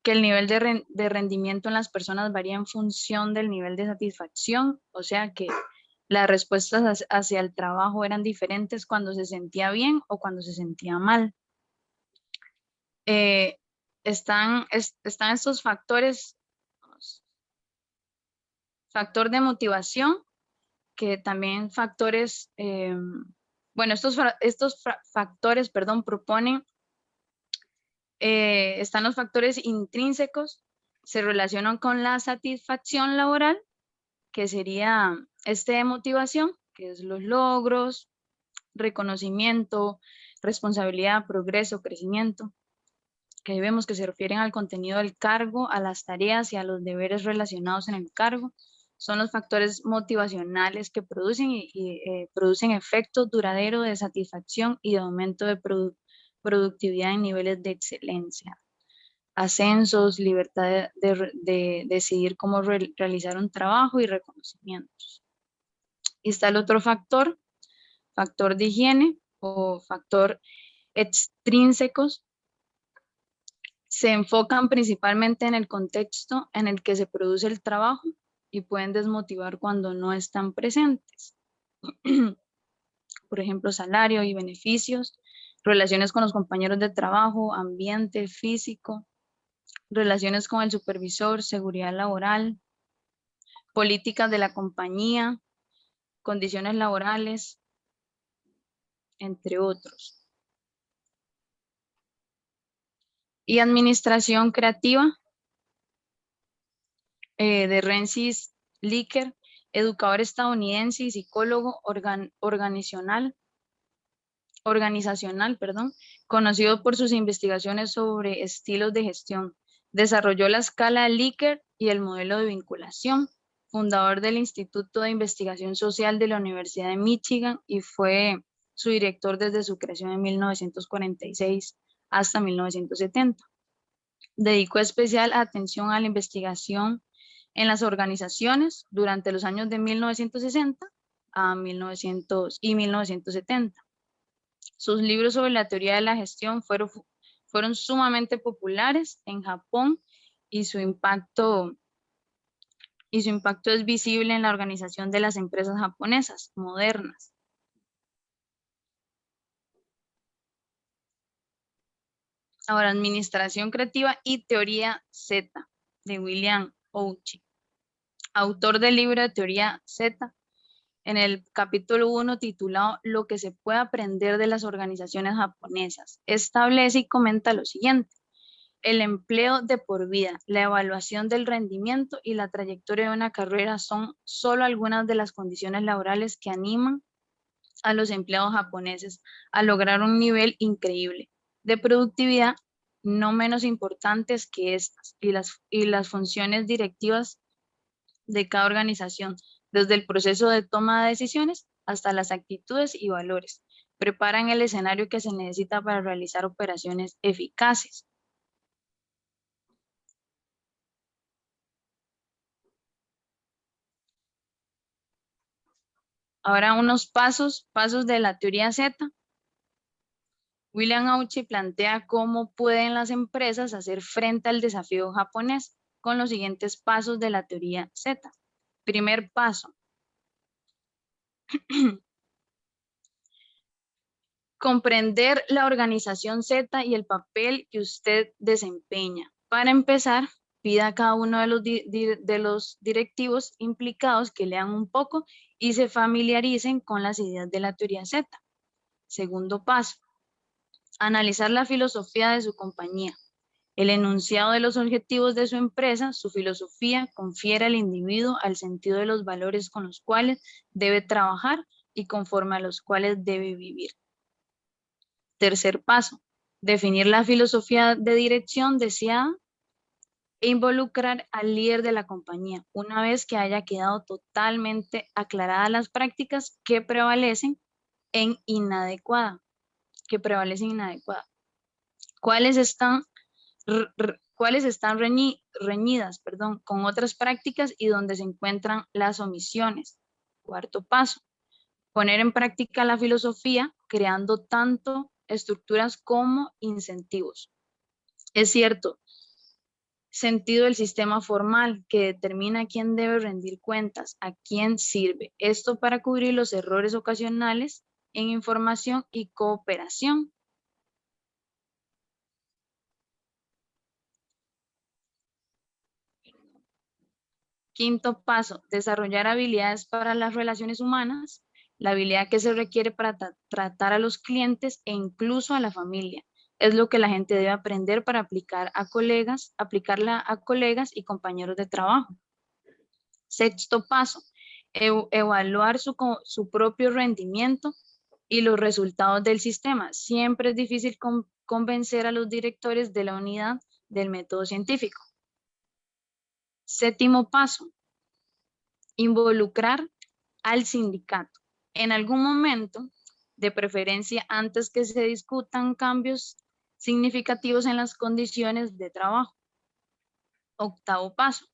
que el nivel de rendimiento en las personas varía en función del nivel de satisfacción, o sea que las respuestas hacia el trabajo eran diferentes cuando se sentía bien o cuando se sentía mal. Están estos factores, factor de motivación, que también factores, bueno, estos factores, perdón, proponen, están los factores intrínsecos, se relacionan con la satisfacción laboral, que sería de motivación, que es los logros, reconocimiento, responsabilidad, progreso, crecimiento, que vemos que se refieren al contenido del cargo, a las tareas y a los deberes relacionados en el cargo. Son los factores motivacionales que producen producen efectos duraderos de satisfacción y de aumento de productividad en niveles de excelencia. Ascensos, libertad de decidir cómo realizar un trabajo y reconocimientos. Y está el otro factor de higiene o factor extrínsecos. Se enfocan principalmente en el contexto en el que se produce el trabajo y pueden desmotivar cuando no están presentes. Por ejemplo, salario y beneficios, relaciones con los compañeros de trabajo, ambiente físico, relaciones con el supervisor, seguridad laboral, políticas de la compañía, condiciones laborales, entre otros. Y administración creativa, de Rensis Licker, educador estadounidense y psicólogo organizacional, conocido por sus investigaciones sobre estilos de gestión. Desarrolló la escala Likert y el modelo de vinculación, fundador del Instituto de Investigación Social de la Universidad de Michigan y fue su director desde su creación en 1946 hasta 1970. Dedicó especial atención a la investigación en las organizaciones durante los años de 1960 a 1970. Sus libros sobre la teoría de la gestión fueron sumamente populares en Japón y su impacto es visible en la organización de las empresas japonesas modernas. Ahora, administración creativa y teoría Z, de William Ouchi, autor del libro de teoría Z, en el capítulo 1 titulado Lo que se puede aprender de las organizaciones japonesas. Establece y comenta lo siguiente: el empleo de por vida, la evaluación del rendimiento y la trayectoria de una carrera son solo algunas de las condiciones laborales que animan a los empleados japoneses a lograr un nivel increíble de productividad, no menos importantes que estas y las funciones directivas de cada organización, desde el proceso de toma de decisiones hasta las actitudes y valores. Preparan el escenario que se necesita para realizar operaciones eficaces. Ahora unos pasos de la teoría Z. William Ouchi plantea cómo pueden las empresas hacer frente al desafío japonés con los siguientes pasos de la teoría Z. Primer paso. Comprender la organización Z y el papel que usted desempeña. Para empezar, pida a cada uno de los directivos implicados que lean un poco y se familiaricen con las ideas de la teoría Z. Segundo paso. Analizar la filosofía de su compañía. El enunciado de los objetivos de su empresa, su filosofía, confiere al individuo al sentido de los valores con los cuales debe trabajar y conforme a los cuales debe vivir. Tercer paso, definir la filosofía de dirección deseada e involucrar al líder de la compañía una vez que haya quedado totalmente aclaradas las prácticas que prevalecen inadecuada. ¿Cuáles están reñidas con otras prácticas y donde se encuentran las omisiones? Cuarto paso, poner en práctica la filosofía creando tanto estructuras como incentivos. Es cierto, sentido del sistema formal que determina a quién debe rendir cuentas, a quién sirve. Esto para cubrir los errores ocasionales en información y cooperación. Quinto paso, desarrollar habilidades para las relaciones humanas, la habilidad que se requiere para tratar a los clientes e incluso a la familia. Es lo que la gente debe aprender para aplicarla a colegas y compañeros de trabajo. Sexto paso, evaluar su propio rendimiento y los resultados del sistema. Siempre es difícil convencer a los directores de la unidad del método científico. Séptimo paso, involucrar al sindicato. En algún momento, de preferencia antes que se discutan cambios significativos en las condiciones de trabajo. Octavo paso,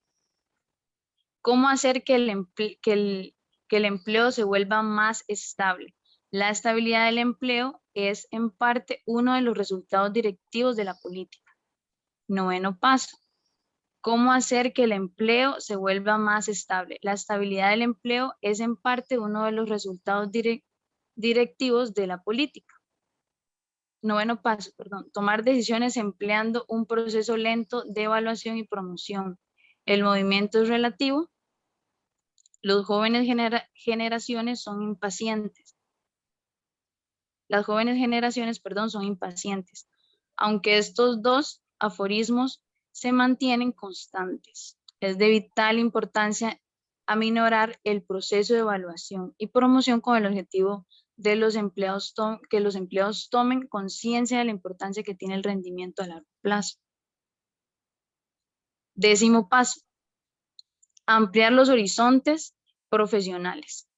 cómo hacer que que el empleo se vuelva más estable. La estabilidad del empleo es en parte uno de los resultados directivos de la política. 9º paso. ¿Cómo hacer que el empleo se vuelva más estable? La estabilidad del empleo es en parte uno de los resultados directivos de la política. 9º paso, perdón. Tomar decisiones empleando un proceso lento de evaluación y promoción. El movimiento es relativo. Los jóvenes generaciones son impacientes. Las jóvenes generaciones, perdón, son impacientes. Aunque estos dos aforismos se mantienen constantes. Es de vital importancia aminorar el proceso de evaluación y promoción con el objetivo de que los empleados tomen conciencia de la importancia que tiene el rendimiento a largo plazo. 10º paso. Ampliar los horizontes profesionales.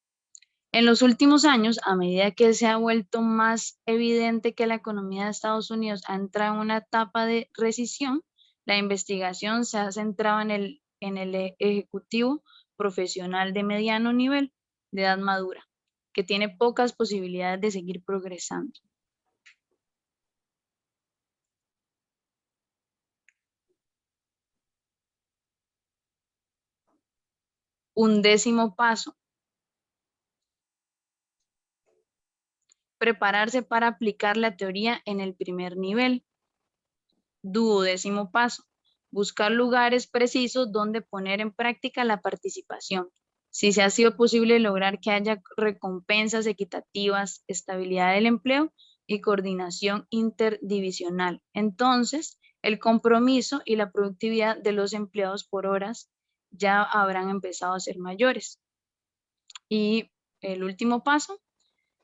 En los últimos años, a medida que se ha vuelto más evidente que la economía de Estados Unidos ha entrado en una etapa de recesión, la investigación se ha centrado en el ejecutivo profesional de mediano nivel, de edad madura, que tiene pocas posibilidades de seguir progresando. Un 10º paso. Prepararse para aplicar la teoría en el primer nivel. 12º paso. Buscar lugares precisos donde poner en práctica la participación. Si se ha sido posible lograr que haya recompensas equitativas, estabilidad del empleo y coordinación interdivisional, entonces el compromiso y la productividad de los empleados por horas ya habrán empezado a ser mayores. Y el último paso,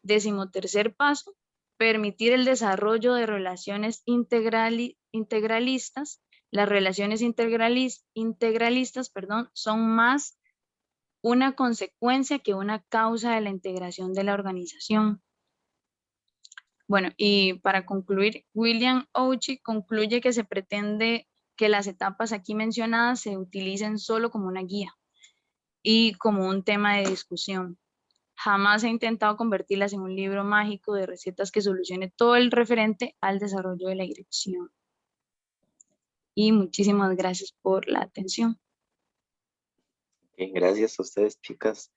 13º paso, permitir el desarrollo de relaciones integralistas. Las relaciones integralistas, son más una consecuencia que una causa de la integración de la organización. Bueno, y para concluir, William Ouchi concluye que se pretende que las etapas aquí mencionadas se utilicen solo como una guía y como un tema de discusión. Jamás he intentado convertirlas en un libro mágico de recetas que solucione todo el referente al desarrollo de la dirección. Y muchísimas gracias por la atención. Bien, gracias a ustedes, chicas.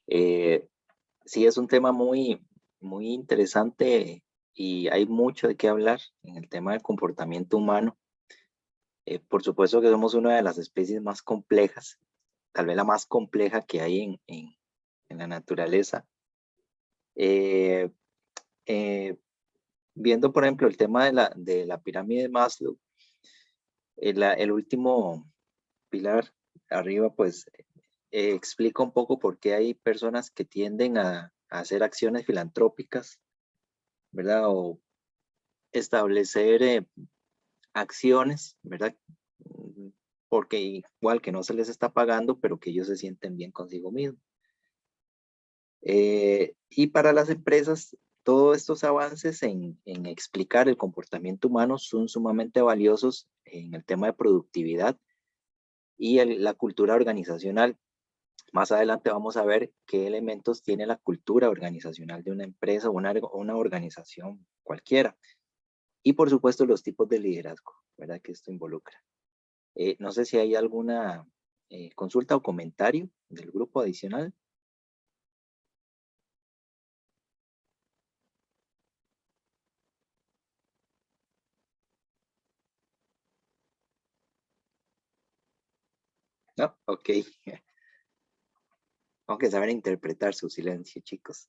Sí, es un tema muy interesante y hay mucho de qué hablar en el tema del comportamiento humano. Por supuesto que somos una de las especies más complejas, tal vez la más compleja que hay en la naturaleza. Viendo, por ejemplo, el tema de la pirámide de Maslow, el último pilar arriba, pues, explica un poco por qué hay personas que tienden a hacer acciones filantrópicas, ¿verdad? O establecer acciones, ¿verdad? Porque igual que no se les está pagando, pero que ellos se sienten bien consigo mismos. Y para las empresas, todos estos avances en explicar el comportamiento humano son sumamente valiosos en el tema de productividad y la cultura organizacional. Más adelante vamos a ver qué elementos tiene la cultura organizacional de una empresa o una organización cualquiera. Y por supuesto los tipos de liderazgo, ¿verdad? Que esto involucra. No sé si hay alguna consulta o comentario del grupo adicional. No, ok. Aunque saber interpretar su silencio, chicos.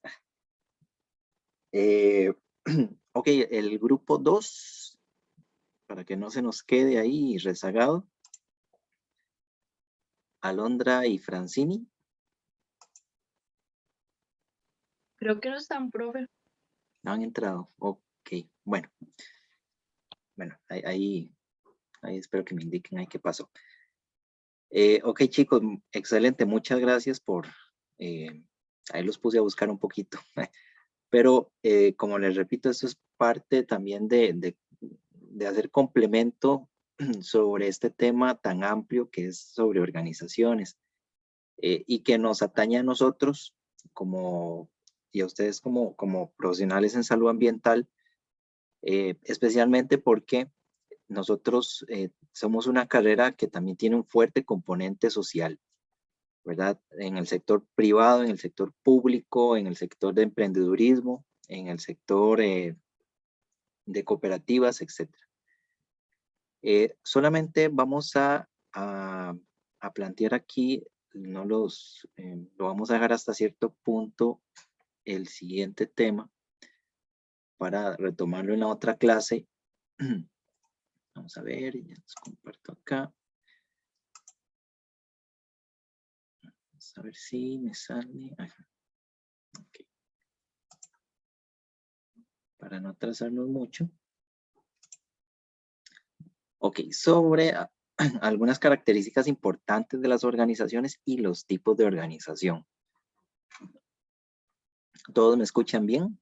Ok, el grupo 2, para que no se nos quede ahí rezagado. Alondra y Francini. Creo que no están, profe. No han entrado. Ok, bueno. Bueno, ahí espero que me indiquen ahí qué pasó. Ok, chicos, excelente. Muchas gracias por... ahí los puse a buscar un poquito. Pero, como les repito, esto es parte también de hacer complemento sobre este tema tan amplio que es sobre organizaciones. y que nos atañe a nosotros y a ustedes como profesionales en salud ambiental, especialmente porque nosotros somos una carrera que también tiene un fuerte componente social, ¿verdad? En el sector privado, en el sector público, en el sector de emprendedurismo, en el sector de cooperativas, etc. Solamente vamos a plantear aquí, lo vamos a dejar hasta cierto punto el siguiente tema para retomarlo en la otra clase. Vamos a ver, ya les comparto acá. Vamos a ver si me sale. Ajá. Okay. Para no atrasarnos mucho. Ok, sobre algunas características importantes de las organizaciones y los tipos de organización. ¿Todos me escuchan bien?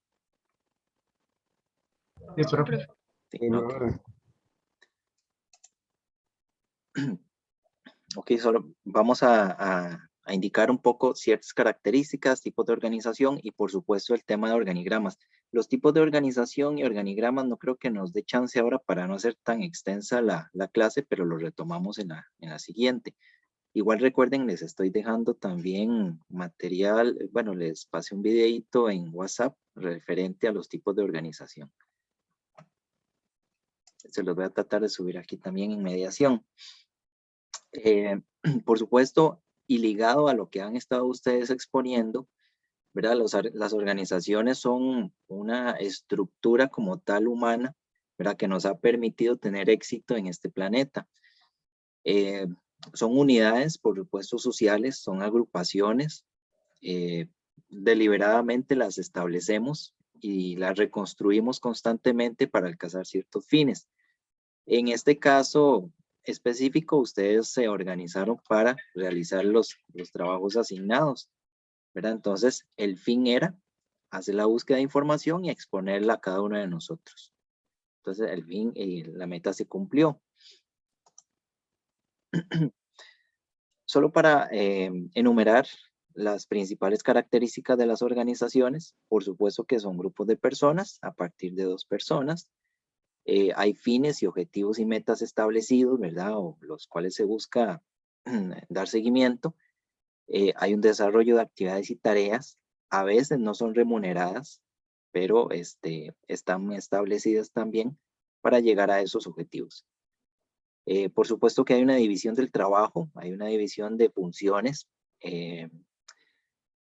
Sí, profe. Sí, okay. Ok, solo vamos a indicar un poco ciertas características, tipos de organización y por supuesto el tema de organigramas. Los tipos de organización y organigramas no creo que nos dé chance ahora para no hacer tan extensa la clase, pero lo retomamos en la siguiente. Igual recuerden, les estoy dejando también material, bueno, les pasé un videito en WhatsApp referente a los tipos de organización. Se los voy a tratar de subir aquí también en mediación. Por supuesto, y ligado a lo que han estado ustedes exponiendo, ¿verdad? Las organizaciones son una estructura como tal humana, ¿verdad? Que nos ha permitido tener éxito en este planeta. Son unidades, por supuesto, sociales, son agrupaciones, deliberadamente las establecemos y las reconstruimos constantemente para alcanzar ciertos fines. En este caso específico, ustedes se organizaron para realizar los trabajos asignados, ¿verdad? Entonces, el fin era hacer la búsqueda de información y exponerla a cada uno de nosotros. Entonces, el fin y la meta se cumplió. Solo para enumerar las principales características de las organizaciones, por supuesto que son grupos de personas, a partir de 2 personas. Hay fines y objetivos y metas establecidos, ¿verdad? O los cuales se busca dar seguimiento. Hay un desarrollo de actividades y tareas. A veces no son remuneradas, pero están establecidas también para llegar a esos objetivos. Por supuesto que hay una división del trabajo, hay una división de funciones.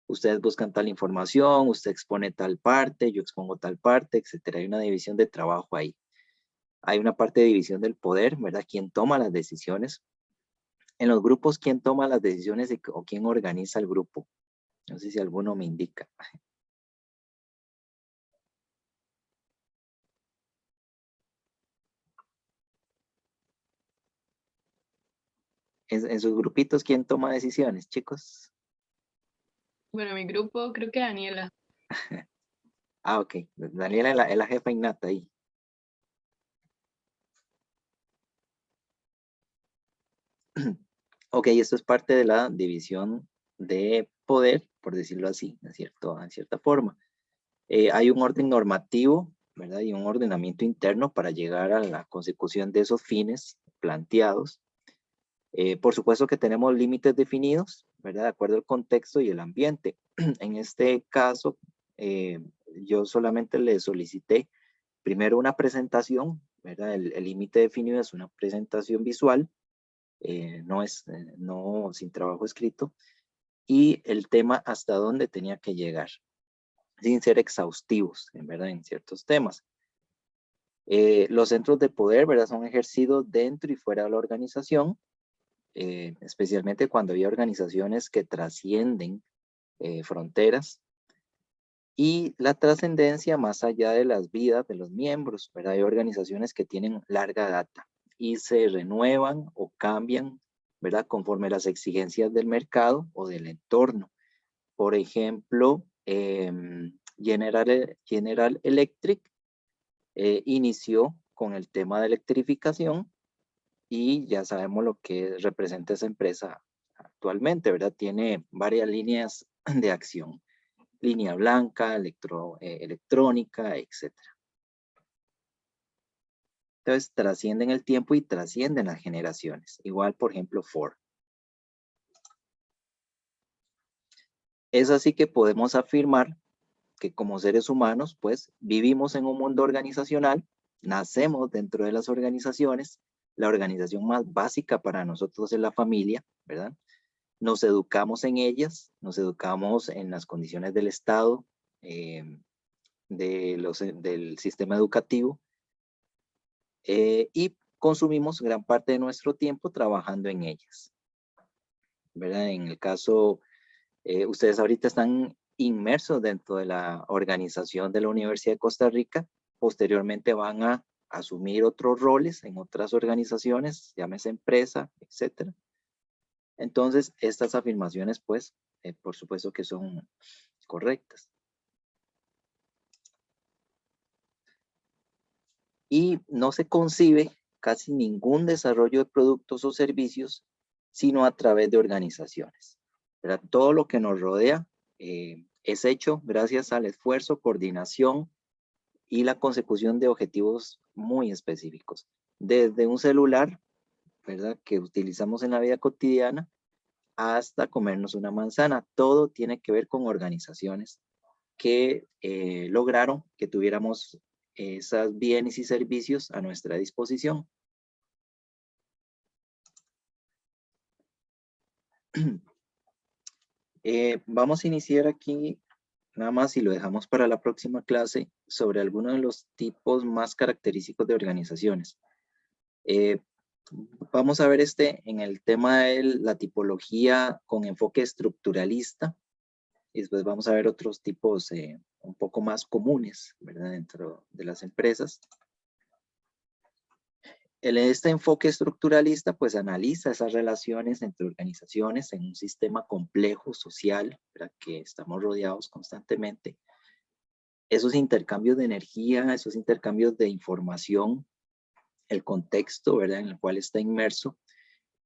Ustedes buscan tal información, usted expone tal parte, yo expongo tal parte, etcétera. Hay una división de trabajo ahí. Hay una parte de división del poder, ¿verdad? ¿Quién toma las decisiones? En los grupos, ¿quién toma las decisiones o quién organiza el grupo? No sé si alguno me indica. En sus grupitos, ¿quién toma decisiones, chicos? Bueno, mi grupo, creo que Daniela. Ah, ok. Daniela es la jefa innata ahí. Ok, esto es parte de la división de poder, por decirlo así, en cierta forma. Hay un orden normativo, ¿verdad? Y un ordenamiento interno para llegar a la consecución de esos fines planteados. Por supuesto que tenemos límites definidos, ¿verdad? De acuerdo al contexto y el ambiente. En este caso, yo solamente le solicité primero una presentación, ¿verdad? El límite definido es una presentación visual, no sin trabajo escrito, y el tema hasta dónde tenía que llegar, sin ser exhaustivos, en verdad, en ciertos temas. Los centros de poder, ¿verdad? Son ejercidos dentro y fuera de la organización, especialmente cuando hay organizaciones que trascienden fronteras, y la trascendencia más allá de las vidas de los miembros, ¿verdad? Hay organizaciones que tienen larga data y se renuevan o cambian, ¿verdad? Conforme las exigencias del mercado o del entorno. Por ejemplo, General Electric inició con el tema de electrificación y ya sabemos lo que representa esa empresa actualmente, ¿verdad? Tiene varias líneas de acción. Línea blanca, electrónica, etc. Entonces, trascienden el tiempo y trascienden las generaciones. Igual, por ejemplo, Ford. Es así que podemos afirmar que como seres humanos, pues, vivimos en un mundo organizacional, nacemos dentro de las organizaciones, la organización más básica para nosotros es la familia, ¿verdad? Nos educamos en ellas, nos educamos en las condiciones del Estado, del sistema educativo, y consumimos gran parte de nuestro tiempo trabajando en ellas, ¿verdad? En el caso, ustedes ahorita están inmersos dentro de la organización de la Universidad de Costa Rica, posteriormente van a asumir otros roles en otras organizaciones, llámese empresa, etcétera. Entonces, estas afirmaciones, pues, por supuesto que son correctas. Y no se concibe casi ningún desarrollo de productos o servicios, sino a través de organizaciones, ¿verdad? Todo lo que nos rodea es hecho gracias al esfuerzo, coordinación y la consecución de objetivos muy específicos. Desde un celular, ¿verdad?, que utilizamos en la vida cotidiana, hasta comernos una manzana. Todo tiene que ver con organizaciones que lograron que tuviéramos esos bienes y servicios a nuestra disposición. Vamos a iniciar aquí, nada más, y lo dejamos para la próxima clase, sobre algunos de los tipos más característicos de organizaciones. Vamos a ver en el tema de la tipología con enfoque estructuralista, y después vamos a ver otros tipos un poco más comunes, ¿verdad?, dentro de las empresas. Este enfoque estructuralista pues analiza esas relaciones entre organizaciones en un sistema complejo social, ¿verdad?, que estamos rodeados constantemente. Esos intercambios de energía, esos intercambios de información, el contexto, ¿verdad?, en el cual está inmerso,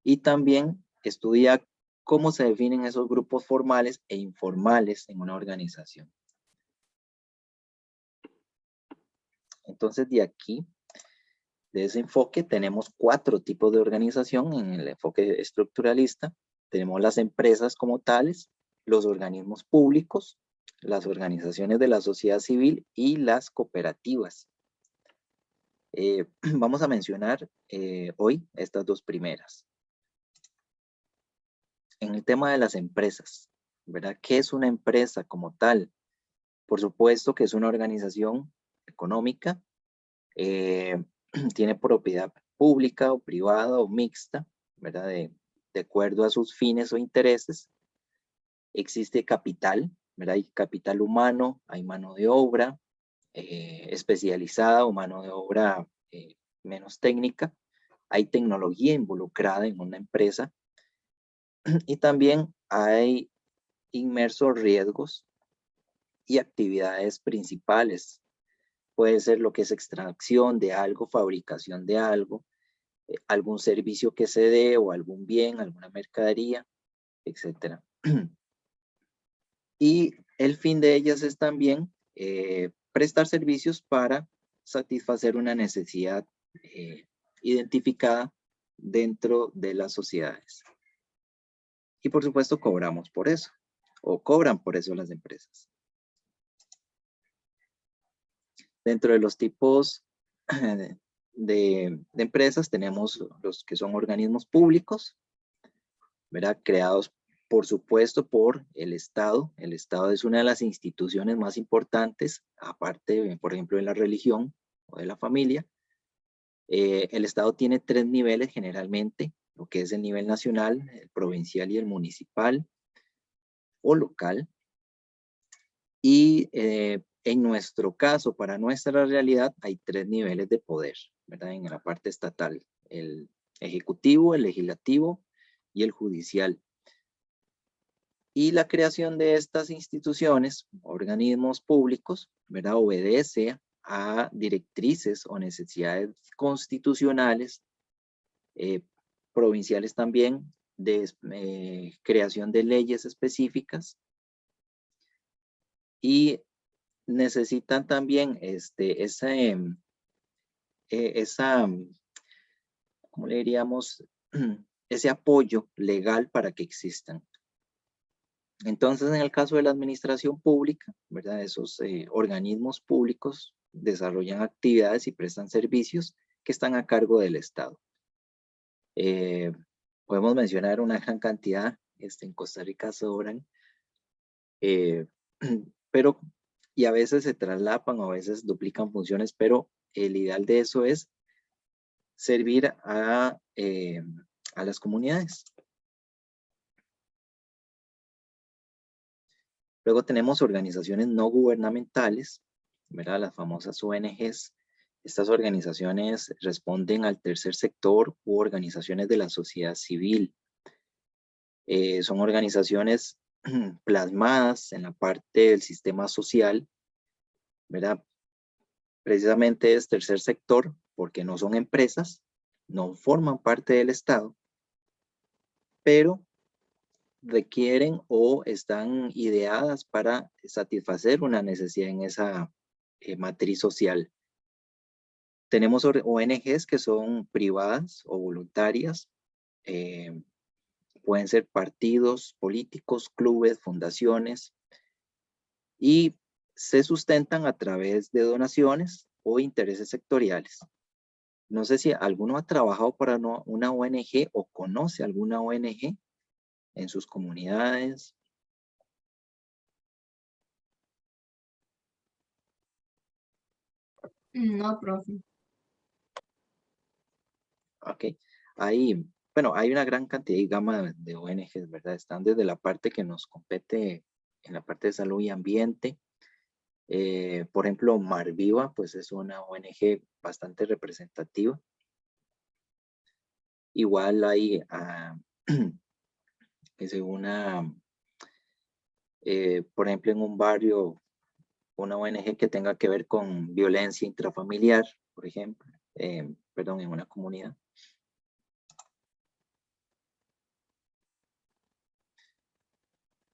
y también estudia cómo se definen esos grupos formales e informales en una organización. Entonces, de aquí, de ese enfoque, tenemos 4 tipos de organización en el enfoque estructuralista. Tenemos las empresas como tales, los organismos públicos, las organizaciones de la sociedad civil y las cooperativas. Vamos a mencionar hoy estas 2 primeras. En el tema de las empresas, ¿verdad? ¿Qué es una empresa como tal? Por supuesto que es una organización económica, tiene propiedad pública o privada o mixta, ¿verdad? De acuerdo a sus fines o intereses. Existe capital, ¿verdad? Hay capital humano, hay mano de obra especializada o mano de obra menos técnica. Hay tecnología involucrada en una empresa. Y también hay inmersos riesgos y actividades principales. Puede ser lo que es extracción de algo, fabricación de algo, algún servicio que se dé o algún bien, alguna mercadería, etc. Y el fin de ellas es también prestar servicios para satisfacer una necesidad identificada dentro de las sociedades. Y por supuesto cobramos por eso, o cobran por eso las empresas. Dentro de los tipos de empresas tenemos los que son organismos públicos, ¿verdad?, creados por supuesto por el Estado. El Estado es una de las instituciones más importantes, aparte, por ejemplo, de la religión o de la familia. El Estado tiene 3 niveles generalmente, lo que es el nivel nacional, el provincial y el municipal o local. Y en nuestro caso, para nuestra realidad, hay 3 niveles de poder, ¿verdad? En la parte estatal, el ejecutivo, el legislativo y el judicial. Y la creación de estas instituciones, organismos públicos, ¿verdad?, obedece a directrices o necesidades constitucionales, provinciales también, de creación de leyes específicas, y necesitan también ¿cómo le diríamos? Ese apoyo legal para que existan. Entonces, en el caso de la administración pública, ¿verdad? Esos organismos públicos desarrollan actividades y prestan servicios que están a cargo del Estado. Podemos mencionar una gran cantidad, en Costa Rica sobran, pero, y a veces se traslapan o a veces duplican funciones, pero el ideal de eso es servir a las comunidades. Luego tenemos organizaciones no gubernamentales, ¿verdad? Las famosas ONGs. Estas organizaciones responden al tercer sector u organizaciones de la sociedad civil. Son organizaciones plasmadas en la parte del sistema social, ¿verdad? Precisamente es tercer sector porque no son empresas, no forman parte del Estado, pero requieren o están ideadas para satisfacer una necesidad en esa matriz social. Tenemos ONGs que son privadas o voluntarias, pueden ser partidos políticos, clubes, fundaciones, y se sustentan a través de donaciones o intereses sectoriales. No sé si alguno ha trabajado para una ONG o conoce alguna ONG en sus comunidades. No, profe. Ok, bueno, hay una gran cantidad y gama de ONGs, ¿verdad? Están desde la parte que nos compete en la parte de salud y ambiente. Por ejemplo, Mar Viva, pues es una ONG bastante representativa. Igual hay por ejemplo, en un barrio, una ONG que tenga que ver con violencia intrafamiliar, por ejemplo, perdón, en una comunidad.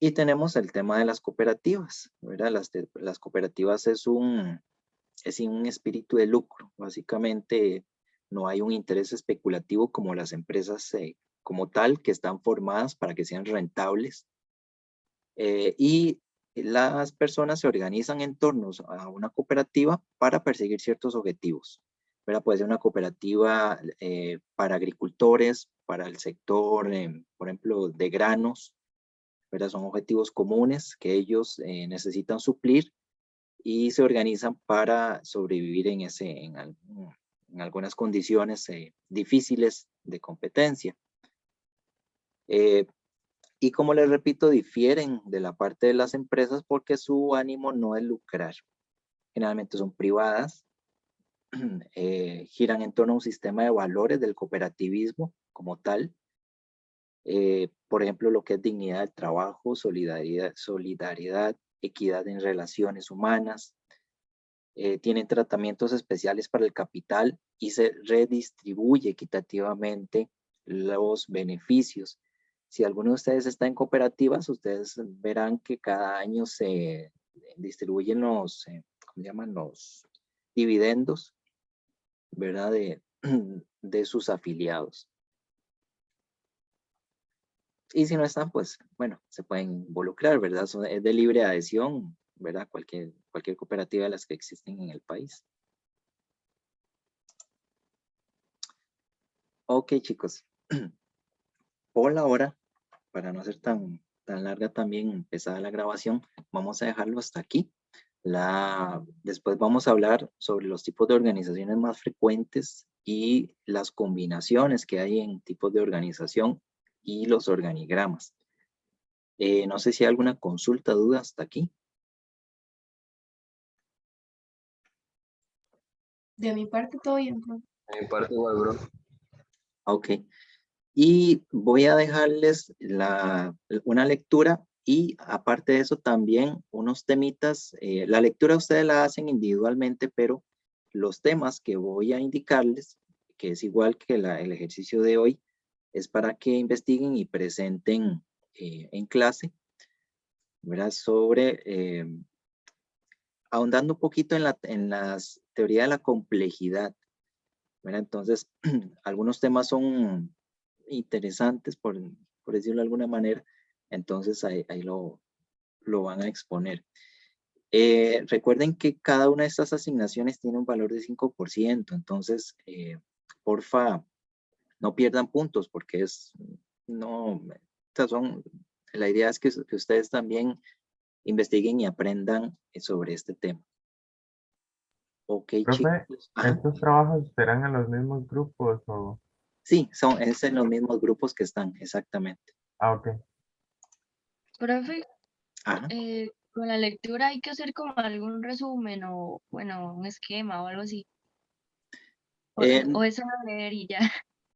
Y tenemos el tema de las cooperativas, ¿verdad? Las cooperativas es un espíritu de lucro. Básicamente no hay un interés especulativo como las empresas como tal, que están formadas para que sean rentables. Y las personas se organizan en torno a una cooperativa para perseguir ciertos objetivos, ¿verdad? Puede ser una cooperativa para agricultores, para el sector, por ejemplo, de granos, ¿verdad? Son objetivos comunes que ellos necesitan suplir y se organizan para sobrevivir en algunas condiciones difíciles de competencia. Y como les repito, difieren de la parte de las empresas porque su ánimo no es lucrar. Generalmente son privadas, giran en torno a un sistema de valores del cooperativismo como tal. Por ejemplo, lo que es dignidad del trabajo, solidaridad, equidad en relaciones humanas. Tienen tratamientos especiales para el capital y se redistribuye equitativamente los beneficios. Si alguno de ustedes está en cooperativas, ustedes verán que cada año se distribuyen los, ¿cómo se llaman? Los dividendos, ¿verdad? De sus afiliados. Y si no están, pues, bueno, se pueden involucrar, ¿verdad? Es de libre adhesión, ¿verdad? Cualquier cooperativa de las que existen en el país. Ok, chicos. Por la hora, para no ser tan larga también, pesada la grabación, vamos a dejarlo hasta aquí. Después vamos a hablar sobre los tipos de organizaciones más frecuentes y las combinaciones que hay en tipos de organización y los organigramas. No sé si hay alguna consulta, duda hasta aquí. De mi parte, todo bien, profe. De mi parte igual, bro. Ok. Y voy a dejarles una lectura y aparte de eso también unos temitas. La lectura ustedes la hacen individualmente, pero los temas que voy a indicarles, que es igual que el ejercicio de hoy, es para que investiguen y presenten en clase, ¿verdad? Sobre, ahondando un poquito en las teoría de la complejidad, ¿verdad? Entonces, algunos temas son interesantes, por decirlo de alguna manera, entonces ahí lo van a exponer. Recuerden que cada una de estas asignaciones tiene un valor de 5%, entonces, porfa, no pierdan puntos porque la idea es que ustedes también investiguen y aprendan sobre este tema. Ok, Profe, chicos. Ajá. ¿estos trabajos serán en los mismos grupos o...? Sí, es en los mismos grupos que están, exactamente. Ah, ok. Profe, Ajá. con la lectura hay que hacer como algún resumen o, bueno, un esquema o algo así. O es solo leer y ya.